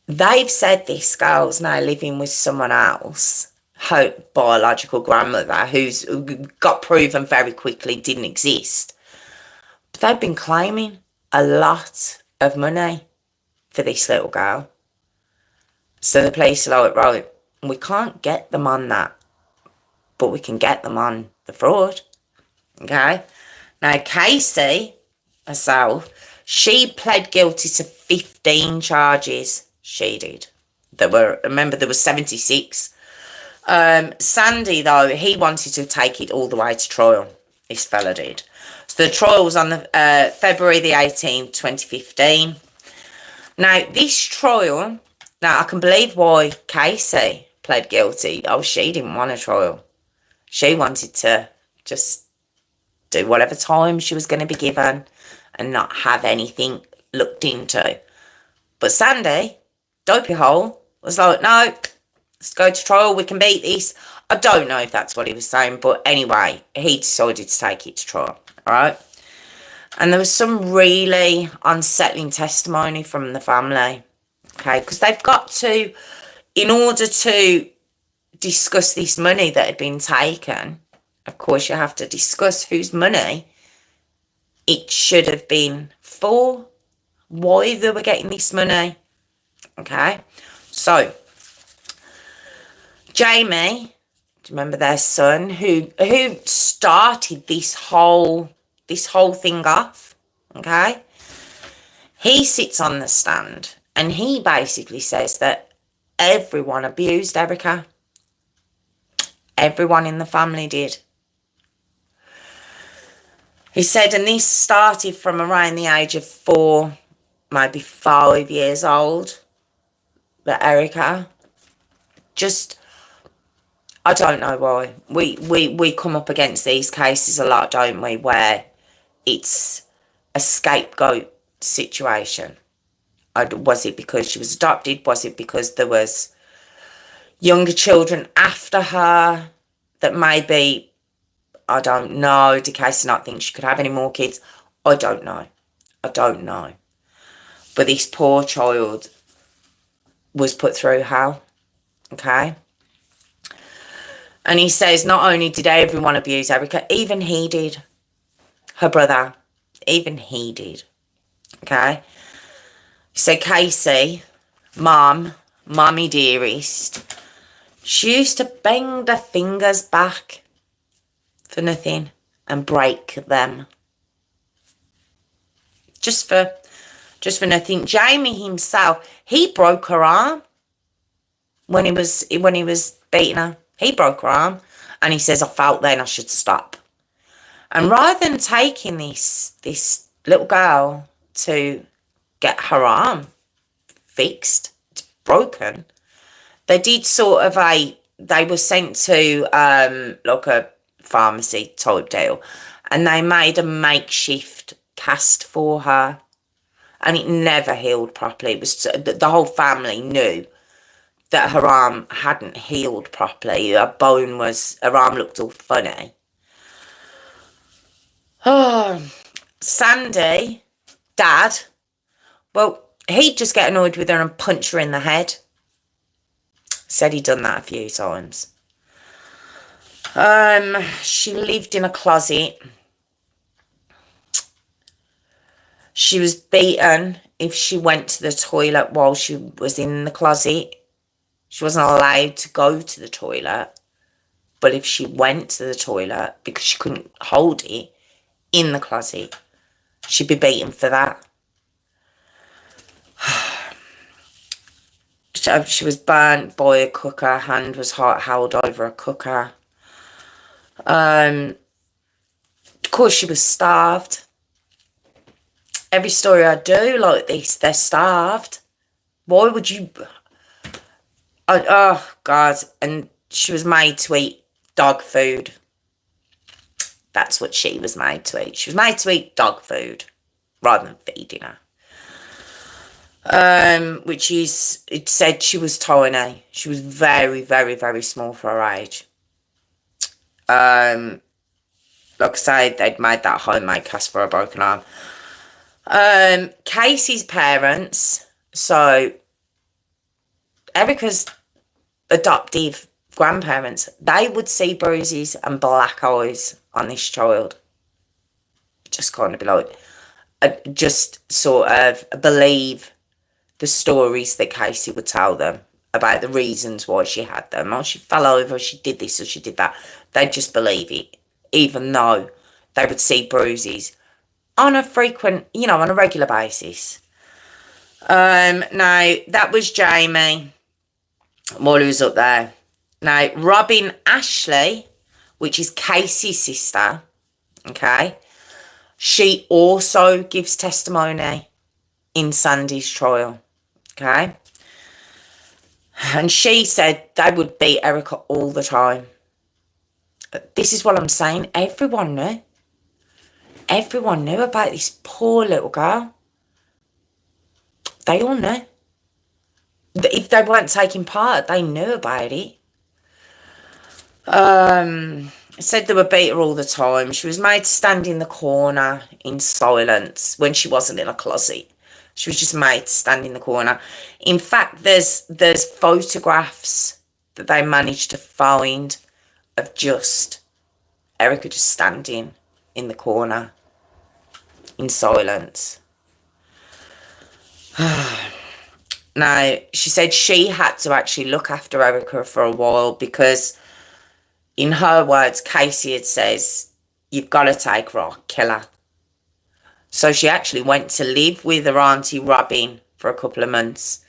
They've said this girl's now living with someone else, her biological grandmother, who's got proven very quickly didn't exist. But they've been claiming a lot of money for this little girl. So the police are like, right, we can't get them on that, but we can get them on the fraud. Okay? Now, Casey herself, she pled guilty to 15 charges. She did. Remember, there were 76. Sandy, though, he wanted to take it all the way to trial. This fella did. So the trial was on the February the 18th, 2015. Now, this trial, I can believe why Casey pled guilty. Oh, she didn't want a trial. She wanted to just do whatever time she was going to be given and not have anything looked into. But Sandy, dopey hole, was like, no, let's go to trial. We can beat this. I don't know if that's what he was saying, but anyway, he decided to take it to trial. All right. And there was some really unsettling testimony from the family. Okay. Because they've got to, in order to discuss this money that had been taken, of course, you have to discuss whose money it should have been for, why they were getting this money. Okay. So, Jamie, do you remember their son, who started this whole thing off, okay? He sits on the stand and he basically says that everyone abused Erica. Everyone in the family did. He said, and this started from around the age of 4, maybe 5 years old, that Erica just, I don't know why. We come up against these cases a lot, don't we, where it's a scapegoat situation. Was it because she was adopted? Was it because there was younger children after her that maybe, I don't know, did Casey not think she could have any more kids? I don't know. But this poor child was put through hell, okay? And he says not only did everyone abuse Erica, even he did. Her brother, even he did, okay? So Casey, mummy dearest, she used to bang the fingers back for nothing and break them. Just for nothing. Jamie himself, he broke her arm when he was beating her. He broke her arm, and he says, I felt then I should stop. And rather than taking this little girl to get her arm fixed, it's broken, they did they were sent to like a pharmacy type deal, and they made a makeshift cast for her, and it never healed properly. It was the whole family knew that her arm hadn't healed properly. Her arm looked all funny. Oh, Sandy, Dad, well, he'd just get annoyed with her and punch her in the head. Said he'd done that a few times. She lived in a closet. She was beaten if she went to the toilet while she was in the closet. She wasn't allowed to go to the toilet. But if she went to the toilet, because she couldn't hold it in the closet, she'd be beaten for that. She was burnt by a cooker. Her hand was held over a cooker. Of course, she was starved. Every story I do like this, they're starved. Why would you... Oh, God. And she was made to eat dog food. That's what she was made to eat. She was made to eat dog food rather than feeding her. Which is, it said she was tiny. She was very, very, very small for her age. Like I say, they'd made that homemade cast for a broken arm. Casey's parents, so Erica's adoptive grandparents, they would see bruises and black eyes on this child. Just kind of be like, just sort of believe the stories that Casey would tell them about the reasons why she had them. Oh, she fell over, she did this or she did that. They'd just believe it, even though they would see bruises on a on a regular basis. Now, that was Jamie while he was up there. Now, Robin Ashley, which is Casey's sister, okay, she also gives testimony in Sandy's trial, okay? And she said they would beat Erica all the time. This is what I'm saying. Everyone knew. Everyone knew about this poor little girl. They all knew. If they weren't taking part, they knew about it. Said they would beat her all the time. She was made to stand in the corner in silence when she wasn't in a closet. She was just made to stand in the corner. In fact, there's photographs that they managed to find of just Erica just standing in the corner in silence. Now, she said she had to actually look after Erica for a while because, in her words, Casey had says, you've got to take her or kill her. So she actually went to live with her auntie Robin for a couple of months,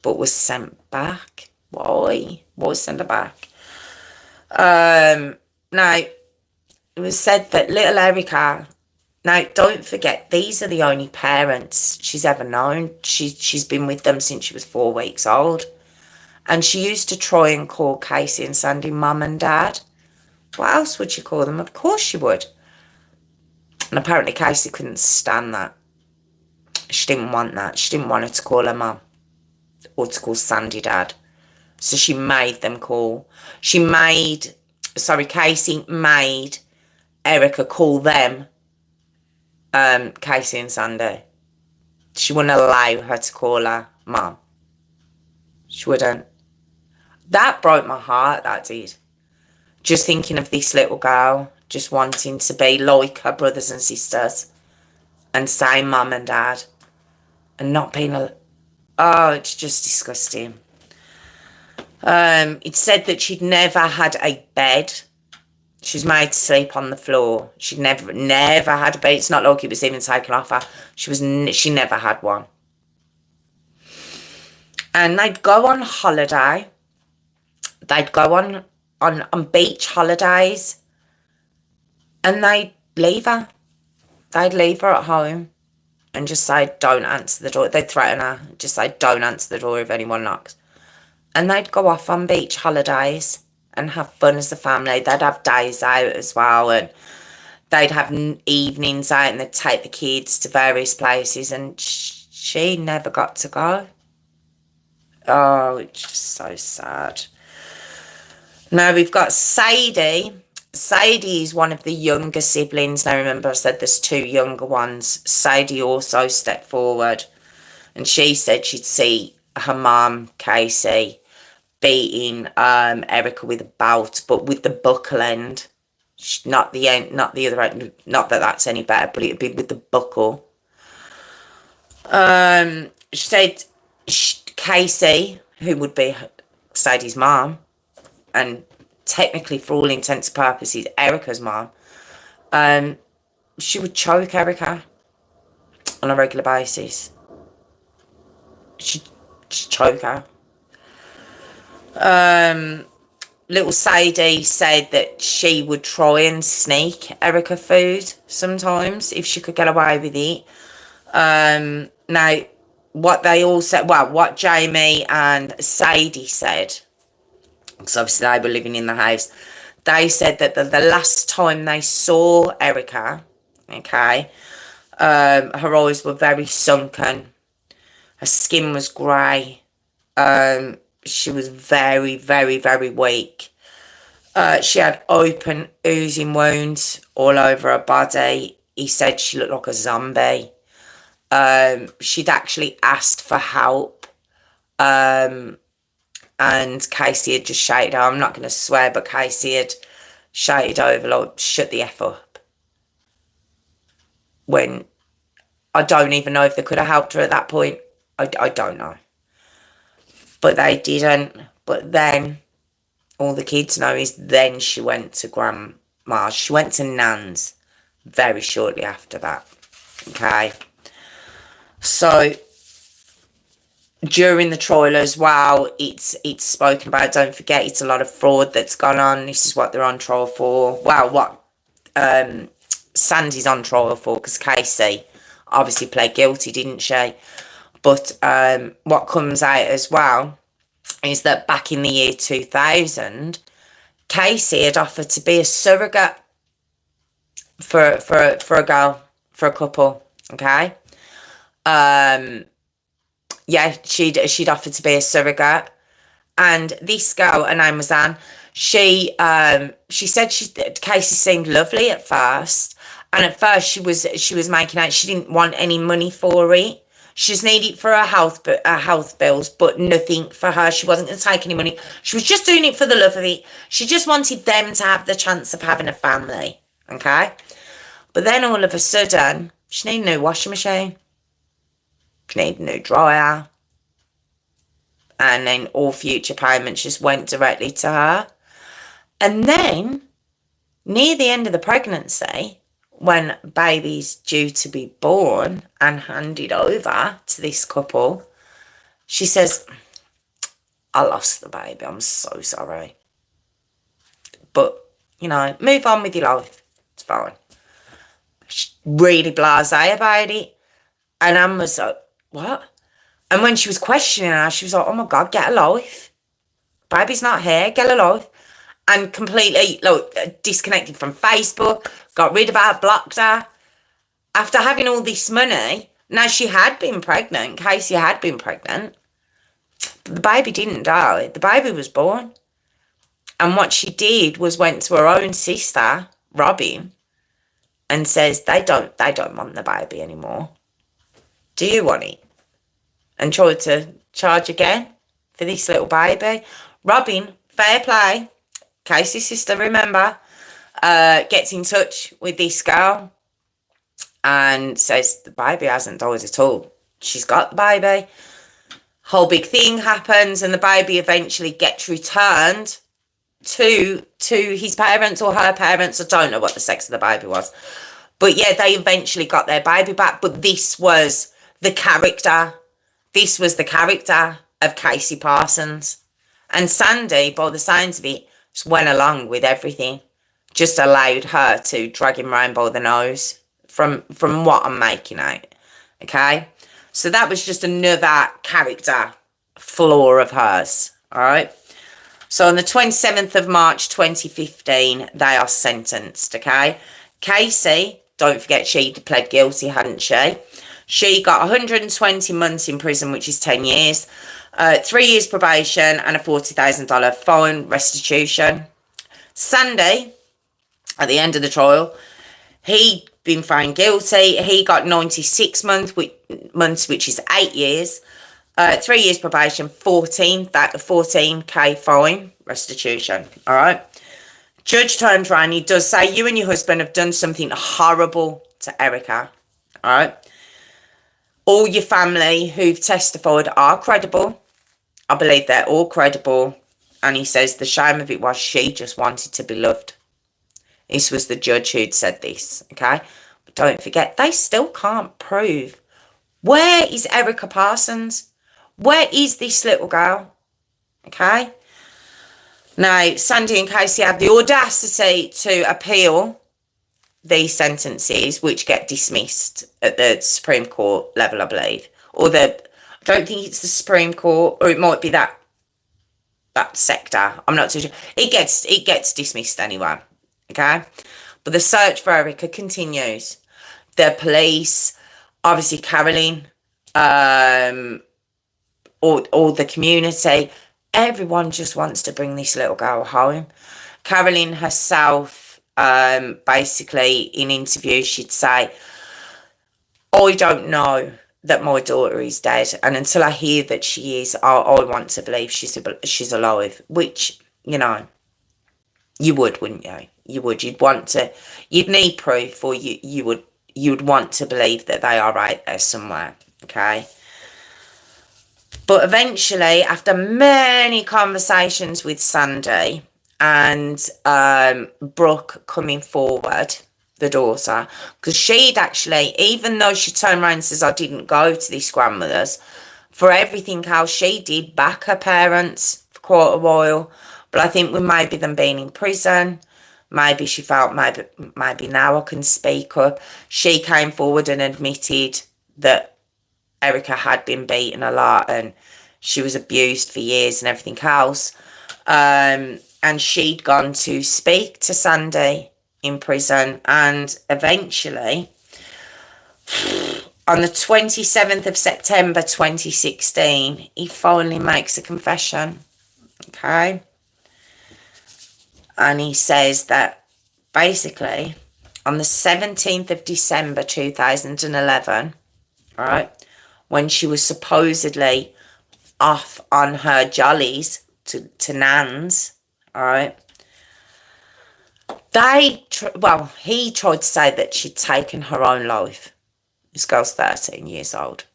but was sent back. Why? Why send her back? Now, it was said that little Erica, now don't forget, these are the only parents she's ever known. She's been with them since she was 4 weeks old. And she used to try and call Casey and Sandy mum and dad. What else would she call them? Of course she would. And apparently Casey couldn't stand that. She didn't want that. She didn't want her to call her mum or to call Sandy dad. So she made them call. Casey made Erica call them Casey and Sandy. She wouldn't allow her to call her mum. She wouldn't. That broke my heart, that did. Just thinking of this little girl, just wanting to be like her brothers and sisters and say mum and dad and not being it's just disgusting. It said that she'd never had a bed. She was made to sleep on the floor. She'd never had a bed. It's not like it was even taken off her. She never had one. And they'd go on holiday. They'd go on beach holidays. And they'd leave her. They'd leave her at home and just say, don't answer the door. They'd threaten her. Just say, don't answer the door if anyone knocks. And they'd go off on beach holidays and have fun as a family. They'd have days out as well. And they'd have evenings out and they'd take the kids to various places. And she never got to go. Oh, it's just so sad. Now we've got Sadie. Sadie is one of the younger siblings. Now remember I said there's two younger ones. Sadie also stepped forward and she said she'd see her mum, Casey, beating Erica with a belt, but with the buckle end. Not the other end. Not that that's any better, but it'd be with the buckle. She said Casey, who would be Sadie's mum, and technically for all intents and purposes Erica's mum, she would choke Erica on a regular basis. She'd choke her. Little Sadie said that she would try and sneak Erica food sometimes if she could get away with it. Now, what they all said, well, what Jamie and Sadie said, because obviously they were living in the house, they said that the last time they saw Erica, okay, her eyes were very sunken. Her skin was grey. She was very, very, very weak. She had open, oozing wounds all over her body. He said she looked like a zombie. She'd actually asked for help. And Casey had just shouted, I'm not going to swear, but Casey had shouted over, like, shut the F up. When I don't even know if they could have helped her at that point. I don't know. But they didn't. But then, all the kids know is then she went to Grandma's. She went to Nan's very shortly after that. Okay. So, during the trial as well, it's spoken about. Don't forget, it's a lot of fraud that's gone on. This is what they're on trial for. Well, what Sandy's on trial for, because Casey obviously pled guilty, didn't she? But what comes out as well is that back in the year 2000, Casey had offered to be a surrogate for a girl, for a couple. Okay. Yeah, she'd offered to be a surrogate, and this girl, her name was Anne. She said Casey seemed lovely at first, and at first she was making out she didn't want any money for it. She just needed it for her health bills, but nothing for her. She wasn't going to take any money. She was just doing it for the love of it. She just wanted them to have the chance of having a family, okay? But then all of a sudden, she needed a new washing machine. She needed a new dryer. And then all future payments just went directly to her. And then, near the end of the pregnancy, when baby's due to be born and handed over to this couple, she says, I lost the baby. I'm so sorry. But, you know, move on with your life. It's fine. She's really blasé about it. And Anne was like, what? And when she was questioning her, she was like, oh my God, get a life. Baby's not here, get a life. And completely disconnected from Facebook, got rid of her, blocked her. After having all this money, now she had been pregnant, Casey had been pregnant, but the baby didn't die. The baby was born. And what she did was went to her own sister, Robin, and says, they don't want the baby anymore. Do you want it? And tried to charge again for this little baby. Robin, fair play, Casey's sister, remember, gets in touch with this girl and says the baby hasn't died at all. She's got the baby. Whole big thing happens and the baby eventually gets returned to his parents or her parents. I don't know what the sex of the baby was. But yeah, they eventually got their baby back. But this was the character. This was the character of Casey Parsons. And Sandy, by the signs of it, just went along with everything. Just allowed her to drag him round by the nose from what I'm making out. Okay? So that was just another character flaw of hers. All right? So on the 27th of March 2015, they are sentenced, okay? Casey, don't forget she pled guilty, hadn't she? She got 120 months in prison, which is 10 years, 3 years probation and a $40,000 fine restitution. Sandy, at the end of the trial, he'd been found guilty. He got 96 months, which is 8 years. 3 years probation, 14K fine, restitution, all right? Judge turns around, he does say, you and your husband have done something horrible to Erica, all right? All your family who've testified are credible. I believe they're all credible. And he says the shame of it was she just wanted to be loved. This was the judge who'd said this, okay? But don't forget, they still can't prove. Where is Erica Parsons? Where is this little girl? Okay? Now, Sandy and Casey have the audacity to appeal these sentences, which get dismissed at the Supreme Court level, I believe. I don't think it's the Supreme Court, or it might be that sector. I'm not too sure. It gets dismissed anyway. Okay? But the search for Erica continues. The police, obviously Caroline, all the community, everyone just wants to bring this little girl home. Caroline herself, basically in interviews, she'd say, I don't know that my daughter is dead, and until I hear that she is, I want to believe she's alive, which, you know, you would, wouldn't you? You would. You'd need proof, or you would want to believe that they are right there somewhere, okay? But eventually, after many conversations with Sandy and Brooke coming forward, the daughter, because she'd actually, even though she turned around and says, I didn't go to this grandmother's, for everything else, she did back her parents for quite a while. But I think with maybe them being in prison, maybe she felt maybe now I can speak up. She came forward and admitted that Erica had been beaten a lot and she was abused for years and everything else. And she'd gone to speak to Sandy in prison, and eventually on the 27th of September 2016, he finally makes a confession, okay? And he says that basically on the 17th of December 2011, right, when she was supposedly off on her jollies to Nan's, all right, he tried to say that she'd taken her own life. This girl's 13 years old.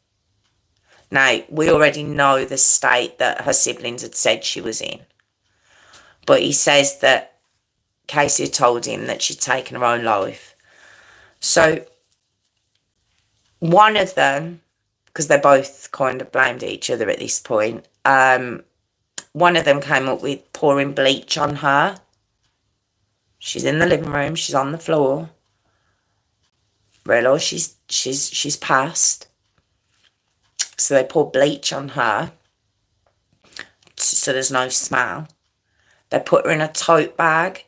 Now, we already know the state that her siblings had said she was in. But he says that Casey told him that she'd taken her own life. So, one of them, because they both kind of blamed each other at this point, one of them came up with pouring bleach on her She's in the living room. She's on the floor. Realise she's passed. So they pour bleach on her, so there's no smell. They put her in a tote bag. I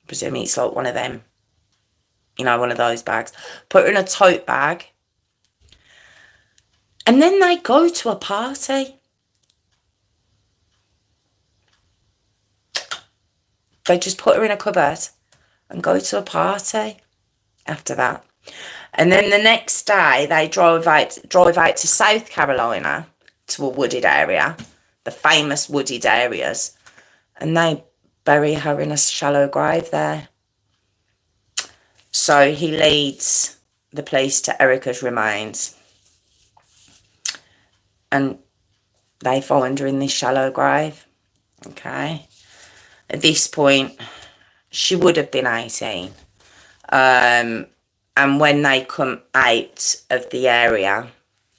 presume it's like one of them, one of those bags. Put her in a tote bag. And then they go to a party. They just put her in a cupboard and go to a party after that. And then the next day, they drive out to South Carolina, to a wooded area, the famous wooded areas, and they bury her in a shallow grave there. So he leads the police to Erica's remains, and they find her in this shallow grave. Okay. At this point, she would have been 18. And when they come out of the area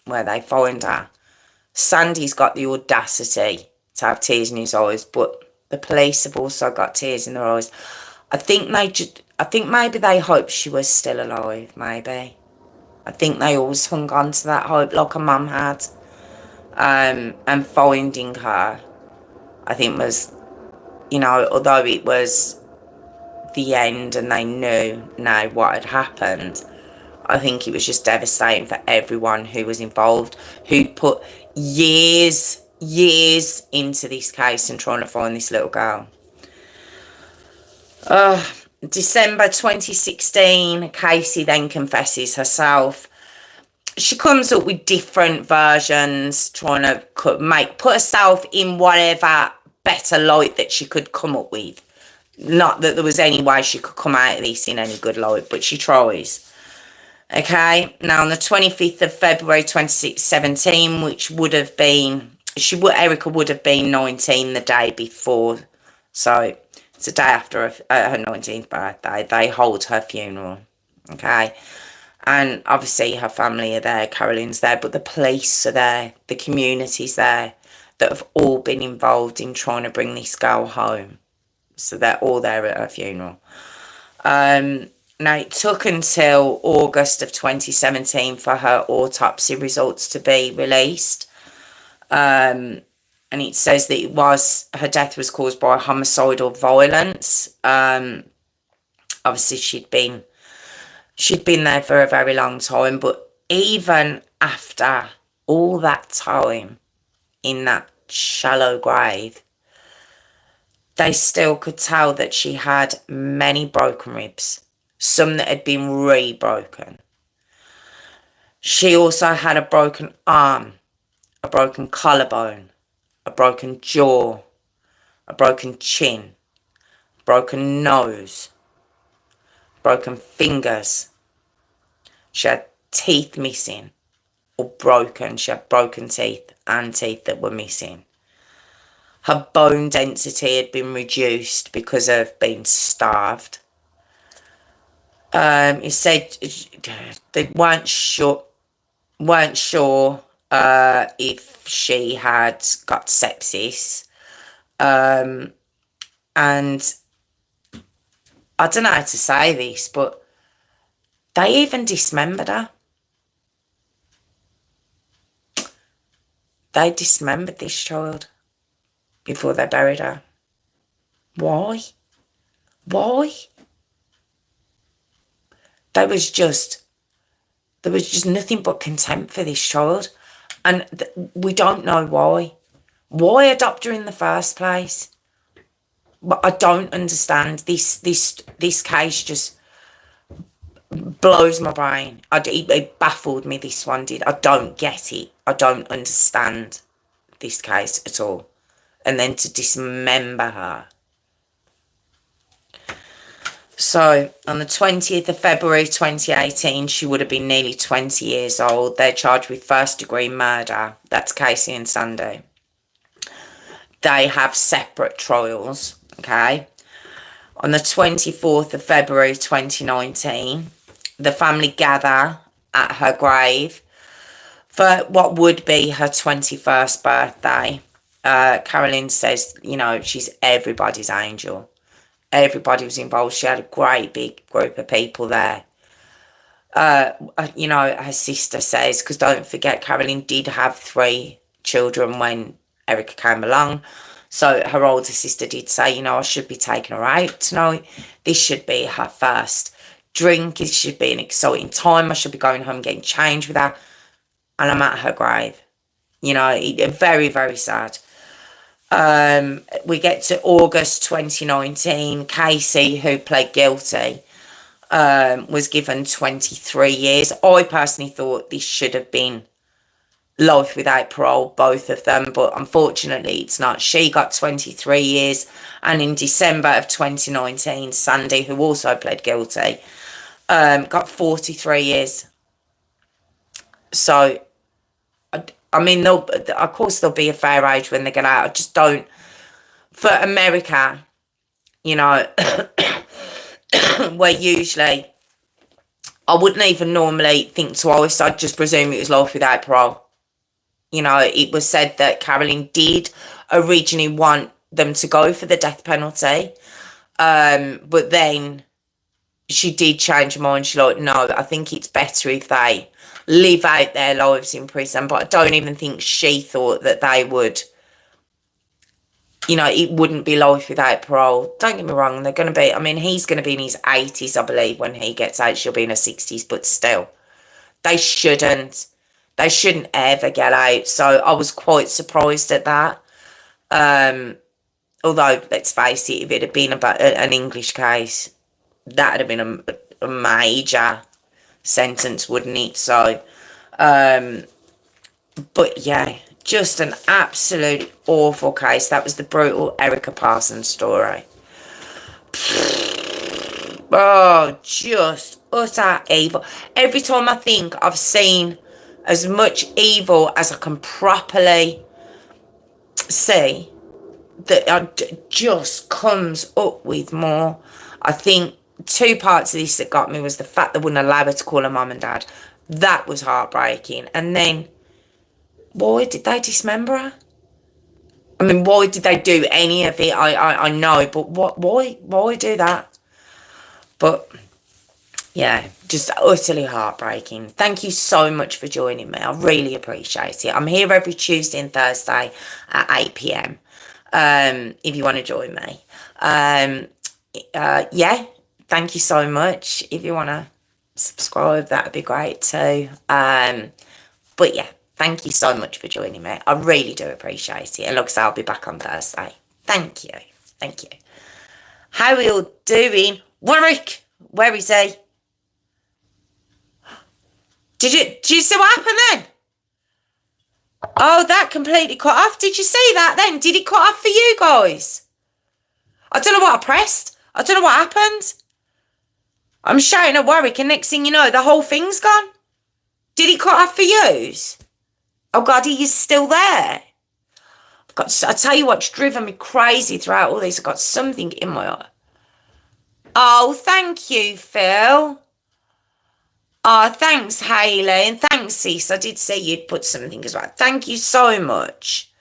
where they find her, Sandy's got the audacity to have tears in his eyes, but the police have also got tears in their eyes. I think maybe they hoped she was still alive, maybe. I think they always hung on to that hope like a mum had. And finding her, I think was, although it was the end and they knew now what had happened, I think it was just devastating for everyone who was involved, who put years into this case and trying to find this little girl. December 2016, Casey then confesses herself. She comes up with different versions, trying to put herself in whatever better light that she could come up with. Not that there was any way she could come out of this in any good light, but she tries. Okay, now on the 25th of February 2017, which would have been, Erica would have been 19 the day before. So it's the day after her 19th birthday. They hold her funeral. Okay. And obviously her family are there, Carolyn's there, but the police are there, the community's there, that have all been involved in trying to bring this girl home. So they're all there at her funeral. Now, it took until August of 2017 for her autopsy results to be released. And it says that her death was caused by homicidal violence. Obviously, she'd been there for a very long time, but even after all that time in that shallow grave, they still could tell that she had many broken ribs, some that had been re-broken. She also had a broken arm, a broken collarbone, a broken jaw, a broken chin, broken nose, broken fingers. She had teeth missing or broken. She had broken teeth and teeth that were missing. Her bone density had been reduced because of being starved. It said they weren't sure if she had got sepsis. And I don't know how to say this, but they even dismembered her. They dismembered this child before they buried her. Why? There was just nothing but contempt for this child, and we don't know why. Why adopt her in the first place? But I don't understand. This case just blows my brain. It baffled me, this one did. I don't get it. I don't understand this case at all. And then to dismember her. So, on the 20th of February 2018, she would have been nearly 20 years old. They're charged with first-degree murder. That's Casey and Sandy. They have separate trials, okay? On the 24th of February 2019, the family gather at her grave for what would be her 21st birthday. Carolyn says, she's everybody's angel. everybody was involved. She had a great big group of people there. You know, her sister says, because don't forget, Carolyn did have 3 children when Erica came along. So her older sister did say, you know, I should be taking her out tonight. This should be her first drink. It should be an exciting time. I should be going home getting changed with her. And I'm at her grave. You know, very, very sad. We get to August 2019. Casey, who pled guilty, was given 23 years. I personally thought this should have been life without parole, both of them, but unfortunately it's not. She got 23 years, and in December of 2019, Sandy, who also pled guilty, got 43 years. So, I mean, of course they'll be a fair age when they get out. I just don't, for America, you know, where usually I wouldn't even normally think twice. I'd just presume it was life without parole. You know, it was said that Carolyn did originally want them to go for the death penalty. But then she did change her mind. She's like, no, I think it's better if they live out their lives in prison. But I don't even think she thought that they would, you know, it wouldn't be life without parole. Don't get me wrong, they're going to be, I mean, he's going to be in his 80s, I believe, when he gets out. She'll be in her 60s, but still, they shouldn't ever get out. So I was quite surprised at that. Although, let's face it, if it had been about an English case, that would have been a major sentence, wouldn't it? So, but yeah, just an absolute awful case. That was the brutal Erica Parsons story. Oh, just utter evil. Every time I think I've seen as much evil as I can properly see, that just comes up with more. I think 2 parts of this that got me was the fact they wouldn't allow her to call her mum and dad. That was heartbreaking. And then, why did they dismember her? I mean, why did they do any of it? I know, but why do that? But yeah, just utterly heartbreaking. Thank you so much for joining me. I really appreciate it. I'm here every Tuesday and Thursday at 8 p.m. If you want to join me. Yeah, thank you so much. If you want to subscribe, that would be great too. But yeah, thank you so much for joining me. I really do appreciate it. And like I say, I'll be back on Thursday. Thank you. Thank you. How are we all doing? Warwick, where is he? Did you see what happened then? Oh, that completely cut off. Did you see that then? Did it cut off for you guys? I don't know what I pressed. I don't know what happened. I'm shouting at Warwick, and next thing you know, the whole thing's gone. Did it cut off for yous? Oh God, he is still there. I tell you what's driven me crazy throughout all this. I've got something in my eye. Oh, thank you, Phil. Oh, thanks, Hayley, and thanks, Sis. I did say you'd put something as well. Thank you so much.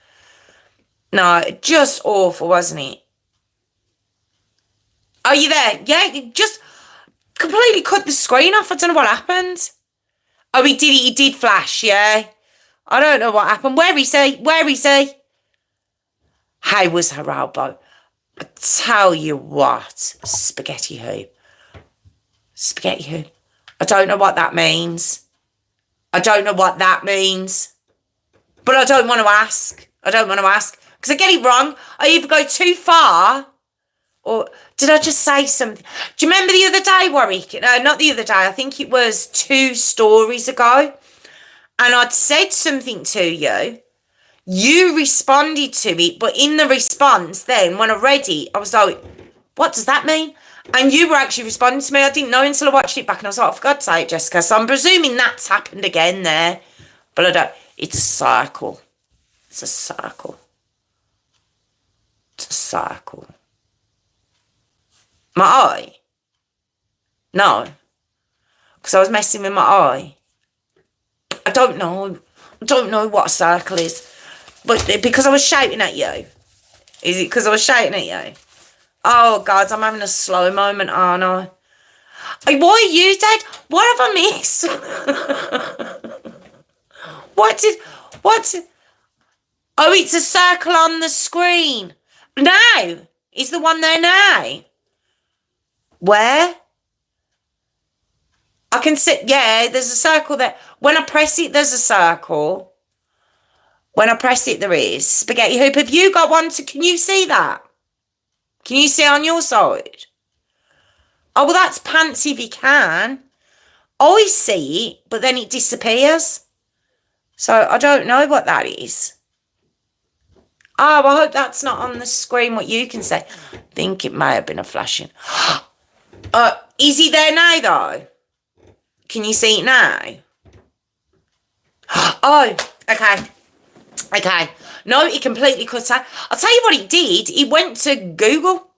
No, just awful, wasn't it? Are you there? Yeah, it just completely cut the screen off. I don't know what happened. Oh, he did flash, yeah. I don't know what happened. Where is he? Where is he? How was her elbow? I tell you what, spaghetti hoop. Spaghetti hoop. I don't know what that means. I don't know what that means. But I don't want to ask. I don't want to ask. Because I get it wrong. I either go too far, or did I just say something? Do you remember the other day, Warwick? Not the other day. I think it was 2 stories ago. And I'd said something to you. You responded to it. But in the response then, when I read it, I was like, what does that mean? And you were actually responding to me. I didn't know until I watched it back. And I was like, oh, for God's sake, Jessica. So I'm presuming that's happened again there. But I don't. It's a cycle. It's a cycle. It's a cycle. My eye? No. Because I was messing with my eye. I don't know. I don't know what a circle is. But because I was shouting at you. Is it because I was shouting at you? Oh, God, I'm having a slow moment, aren't I? Hey, why are you dead? What have I missed? what did... What? Oh, it's a circle on the screen. Now. Is the one there now? Where? I can see... Yeah, there's a circle there. When I press it, there's a circle. When I press it, there is. Spaghetti hoop. Have you got one to... Can you see that? Can you see on your side? Oh, well, that's pants if you can. I see it, but then it disappears. So I don't know what that is. Oh, I hope that's not on the screen what you can see. I think it may have been a flashing. Is he there now, though? Can you see it now? Oh, okay. Okay. No, he completely cut out. I'll tell you what he did. He went to Google.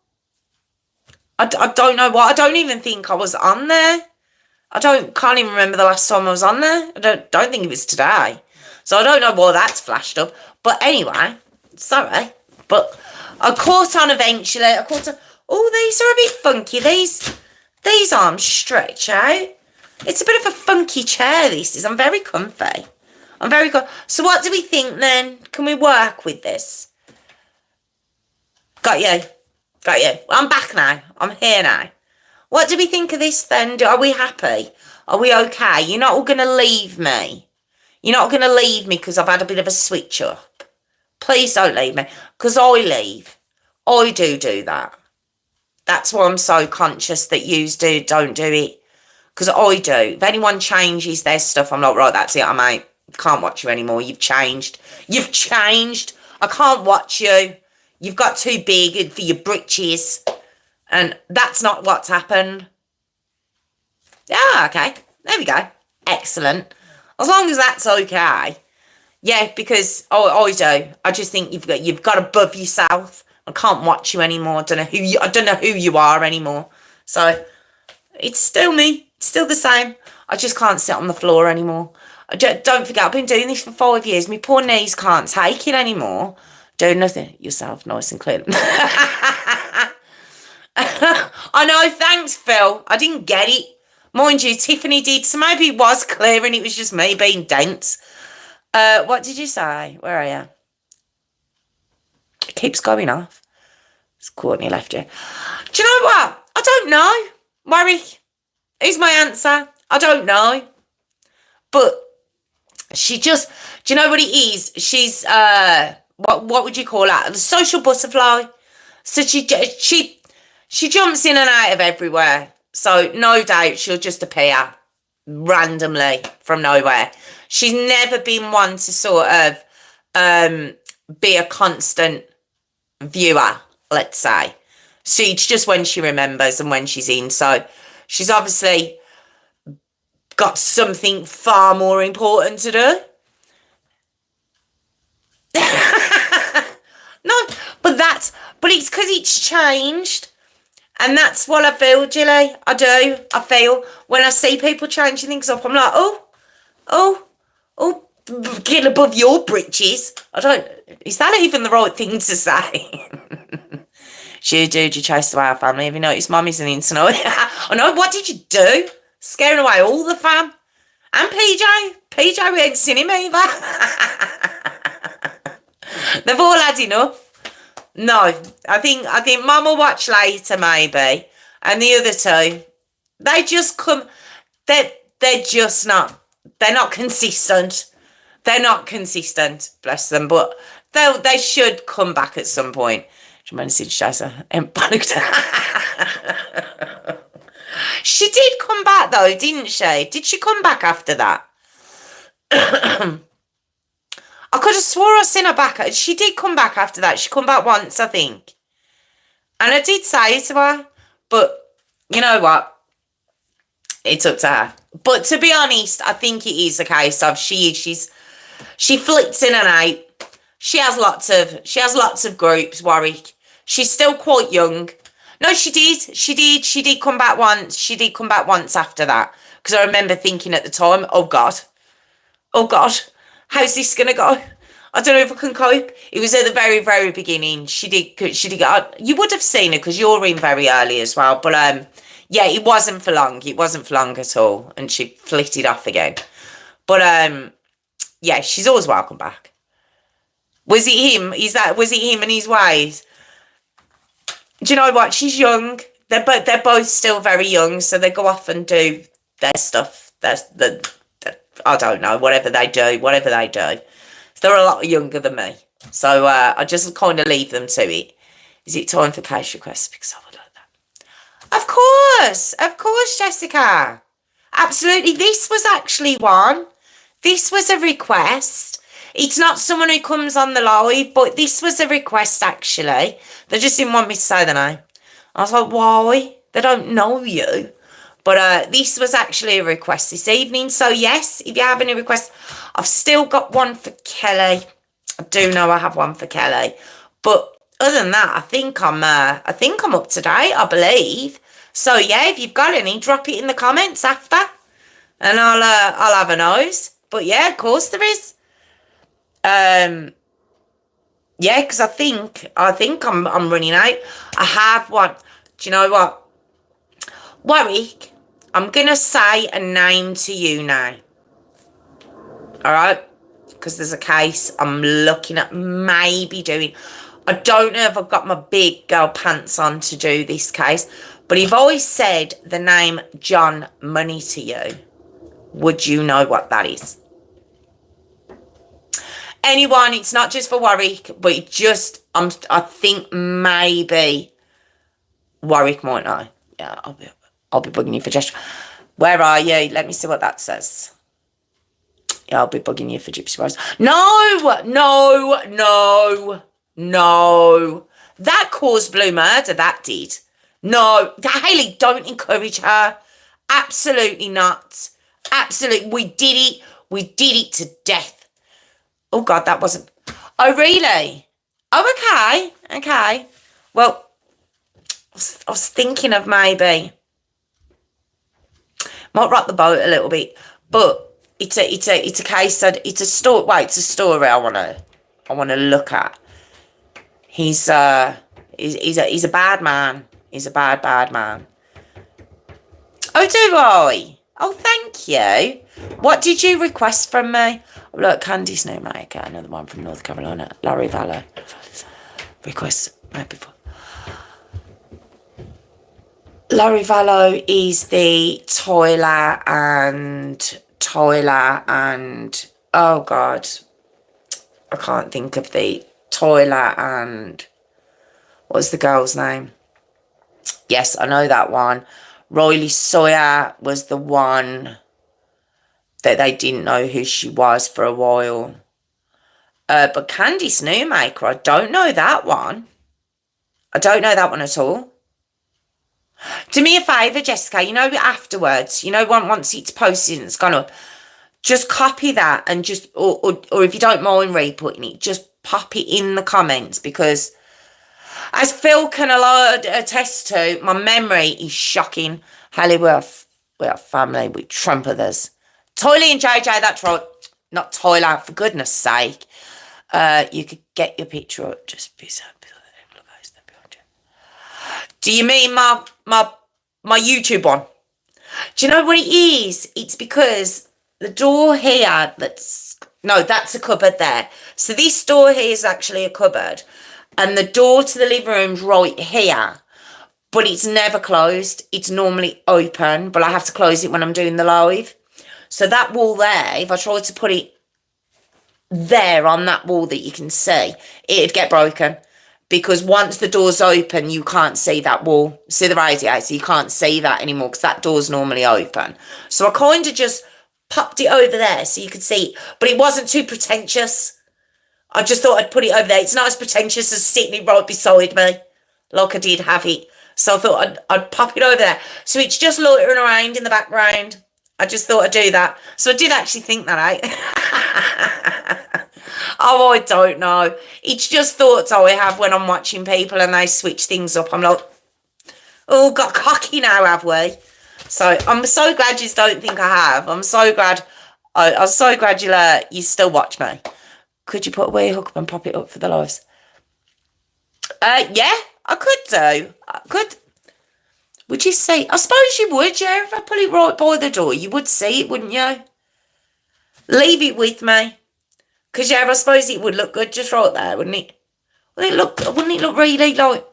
I don't know what. I don't even think I was on there. Can't even remember the last time I was on there. I don't think it was today. So I don't know why that's flashed up. But anyway, sorry. But I caught on eventually. Oh, these are a bit funky. These arms stretch out. It's a bit of a funky chair, this is. I'm very comfy. So what do we think then? Can we work with this? Got you. I'm back now. I'm here now. What do we think of this then? Are we happy? Are we okay? You're not all going to leave me. You're not going to leave me because I've had a bit of a switch up. Please don't leave me because I leave. I do that. That's why I'm so conscious that yous don't do it. Because I do. If anyone changes their stuff, I'm like, right, that's it, I'm out. Can't watch you anymore. You've changed. I can't watch you. You've got too big for your britches. And that's not what's happened. Yeah, okay. There we go. Excellent. As long as that's okay. Yeah, because I do. I just think you've got above yourself. I can't watch you anymore. I don't know who you are anymore. So it's still me. It's still the same. I just can't sit on the floor anymore. Don't forget, I've been doing this for 5 years. My poor knees can't take it anymore. Do nothing yourself, nice and clean. I know, thanks, Phil. I didn't get it. Mind you, Tiffany did, so maybe it was clear and it was just me being dense. What did you say? Where are you? It keeps going off. It's Courtney left you. Do you know what? I don't know. Warwick, here's my answer. I don't know. But she just, do you know what it is? She's, what would you call that? The social butterfly. So she jumps in and out of everywhere. So no doubt she'll just appear randomly from nowhere. She's never been one to sort of be a constant viewer, let's say. So it's just when she remembers and when she's in. So she's obviously got something far more important to do. No, but it's because it's changed. And that's what I feel, Gilly. I do. I feel when I see people changing things up, I'm like, oh, get above your britches. Is that even the right thing to say? You chased away our family. Have you noticed Mummy's an internet? I know, what did you do? Scaring away all the fam. And PJ, we ain't seen him either. They've all had enough. No, I think Mum will watch later maybe. And the other two, they just come, they're not consistent. They're not consistent, bless them, but they should come back at some point. Do you mind to Jess? She did come back though, didn't she? Did she come back after that? I could have swore I seen her back. She did come back after that. She come back once, I think. And I did say it to her. But you know what? It's up to her. But to be honest, I think it is a case of she flits in and out. She has lots of groups, Warwick. She's still quite young. No, she did come back once. She did come back once after that. Because I remember thinking at the time, oh God, how's this going to go? I don't know if I can cope. It was at the very, very beginning. She did get, you would have seen her because you're in very early as well. But yeah, it wasn't for long. It wasn't for long at all. And she flitted off again. But yeah, she's always welcome back. Was it him? Was it him and his ways? Do you know what? She's young. They're both still very young, so they go off and do their stuff. I don't know, whatever they do. They're a lot younger than me. So I just kind of leave them to it. Is it time for case requests? Because I would like that. Of course, Jessica. Absolutely. This was actually one. This was a request. It's not someone who comes on the live, but this was a request, actually. They just didn't want me to say the name. I was like, why? They don't know you. But this was actually a request this evening. So, yes, if you have any requests, I've still got one for Kelly. I do know I have one for Kelly. But other than that, I think I'm up to date, I believe. So, yeah, if you've got any, drop it in the comments after. And I'll have a nose. But, yeah, of course there is. Yeah, because I think I'm running out. I have one. Do you know what? Warwick, I'm going to say a name to you now. All right? Because there's a case I'm looking at maybe doing. I don't know if I've got my big girl pants on to do this case. But if I said the name John Money to you, would you know what that is? Anyone, it's not just for Warwick, but it just, I think maybe Warwick might know. Yeah, I'll be bugging you for gesture. Where are you? Let me see what that says. Yeah, I'll be bugging you for Gypsy Rose. No. That caused blue murder, that did. No, Hayley, don't encourage her. Absolutely not. Absolutely, we did it to death. Oh, God, that wasn't... Oh, really? Oh, okay. Well, I was thinking of maybe... Might rock the boat a little bit. But it's a case that... It's a story... Wait, it's a story I want to look at. He's a bad man. He's a bad man. Oh, do I? Oh, thank you. What did you request from me? Oh, look, Candy Snowmaker, another one from North Carolina. Larry Vallow. Request right before. Larry Vallow is the Tyler and oh God, I can't think of the Tyler and what's the girl's name? Yes, I know that one. Riley Sawyer was the one that they didn't know who she was for a while. But Candy Snowmaker, I don't know that one. I don't know that one at all. Do me a favour, Jessica, you know, afterwards, you know, once it's posted and it's gone up, just copy that and just, or if you don't mind re-putting it, just pop it in the comments because... As Phil can attest to, my memory is shocking. Hallie, we're a family with Trumpeters. Tyler and JJ, that's right. Not Tyler, for goodness sake. You could get your picture up. Just be so. Do you mean my YouTube one? Do you know what it is? It's because the door here, that's a cupboard there. So this door here is actually a cupboard. And the door to the living room's right here, but it's never closed. It's normally open, but I have to close it when I'm doing the live. So that wall there, if I tried to put it there on that wall that you can see, it'd get broken. Because once the door's open, you can't see that wall. See the radiator, you can't see that anymore because that door's normally open. So I kind of just popped it over there so you could see it, but it wasn't too pretentious. I just thought I'd put it over there. It's not as pretentious as sitting it right beside me, like I did have it. So I thought I'd pop it over there. So it's just loitering around in the background. I just thought I'd do that. So I did actually think that out. Oh, I don't know. It's just thoughts I have when I'm watching people and they switch things up. I'm like, oh, got cocky now, have we? So I'm so glad you don't think I have. I'm so glad. I'm so glad you still watch me. Could you put a wee hook up and pop it up for the lives? Yeah, I could do. I could. Would you see? I suppose you would, yeah. If I put it right by the door, you would see it, wouldn't you? Leave it with me. Because, yeah, I suppose it would look good just right there, wouldn't it? Wouldn't it look really, like...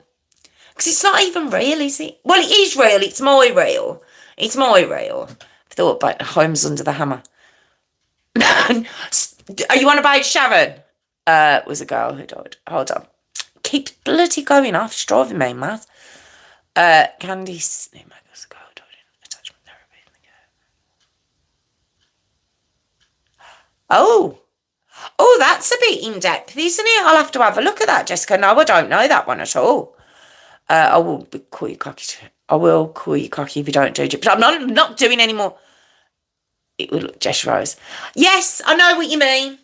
Because it's not even real, is it? Well, it is real. It's my real. It's my real. I thought about Homes Under the Hammer. Are you on about Sharon? Was a girl who died. Hold on. Keep bloody going off. It's driving me mad. Candice... attachment therapy. Oh, that's a bit in-depth, isn't it? I'll have to have a look at that, Jessica. No, I don't know that one at all. I will call you cocky. I will call you cocky if you don't do it. But I'm not doing any more. It would look Jess Rose. Yes, I know what you mean.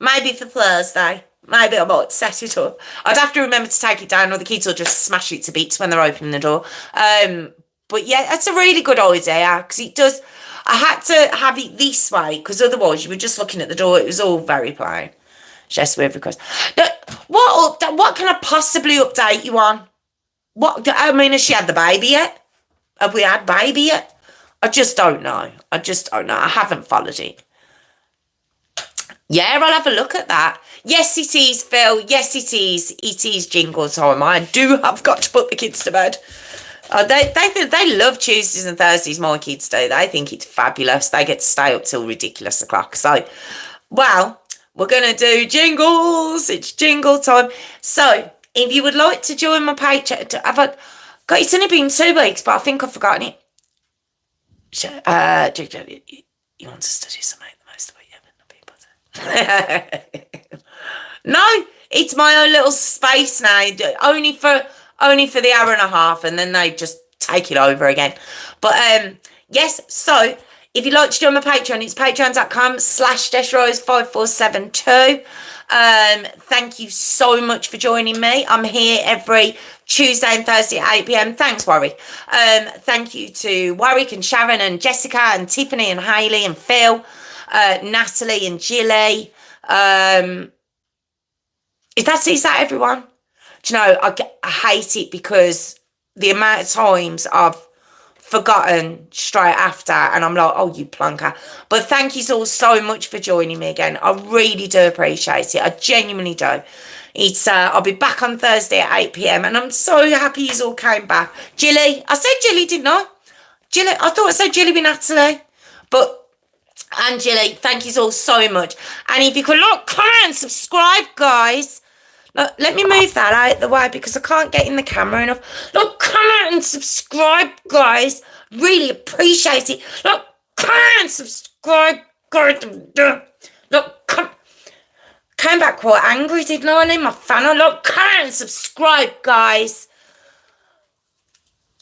Maybe for Thursday. Maybe I might set it up. I'd have to remember to take it down or the kids will just smash it to bits when they're opening the door. But yeah, that's a really good idea because it does... I had to have it this way because otherwise you were just looking at the door. It was all very plain. Jess with request. Now, what can I possibly update you on? Has she had the baby yet? Have we had baby yet? I just don't know. I haven't followed it. Yeah, I'll have a look at that. Yes, it is, Phil. Yes, it is. It is jingle time. I have got to put the kids to bed. They love Tuesdays and Thursdays, my kids do. They think it's fabulous. They get to stay up till ridiculous o'clock. So, well, we're going to do jingles. It's jingle time. So, if you would like to join my Patreon, it's only been 2 weeks, but I think I've forgotten it. You want to study to make the most of it, yeah, No, it's my own little space now, only for the hour and a half, and then they just take it over again. But yes, so if you'd like to join my Patreon, it's patreon.com/deshrose5472. Thank you so much for joining me. I'm here every Tuesday and Thursday at 8 p.m. Thanks, Warwick. Thank you to Warwick and Sharon and Jessica and Tiffany and Hayley and Phil, Natalie and Jilly. Is that everyone? Do you know, I hate it because the amount of times I've forgotten straight after and I'm like, oh, you plonker. But thank you all so much for joining me again. I really do appreciate it. I genuinely do. It's I'll be back on Thursday at 8 p.m. and I'm so happy you all came back. Jilly, I said Jilly, didn't I? Jilly, I thought I said Jilly with Natalie. And Jilly, thank you all so much. And if you could comment and subscribe, guys. Look, let me move that out of the way because I can't get in the camera enough. Look, comment and subscribe, guys. Really appreciate it. Look, comment and subscribe, guys. Look, came back quite angry, didn't I? I need my fan. Look, comment and subscribe, guys.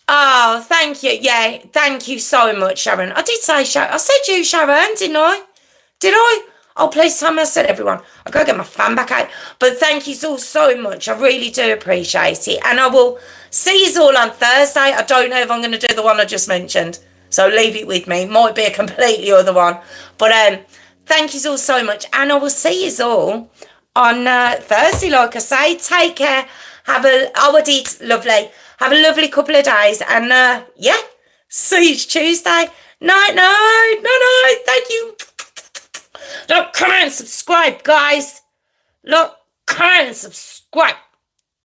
Oh, thank you. Yeah, thank you so much, Sharon. I did say Sharon. I said you, Sharon, didn't I? Did I? Oh, please tell me I said everyone. I've got to get my fan back out. But thank you all so much. I really do appreciate it. And I will see you all on Thursday. I don't know if I'm going to do the one I just mentioned. So leave it with me. Might be a completely other one. But thank you all so much. And I will see you all on Thursday, like I say. Take care. Lovely. Have a lovely couple of days. And yeah, see you Tuesday. Night. Thank you. Look, comment and subscribe, guys. Look, comment and subscribe.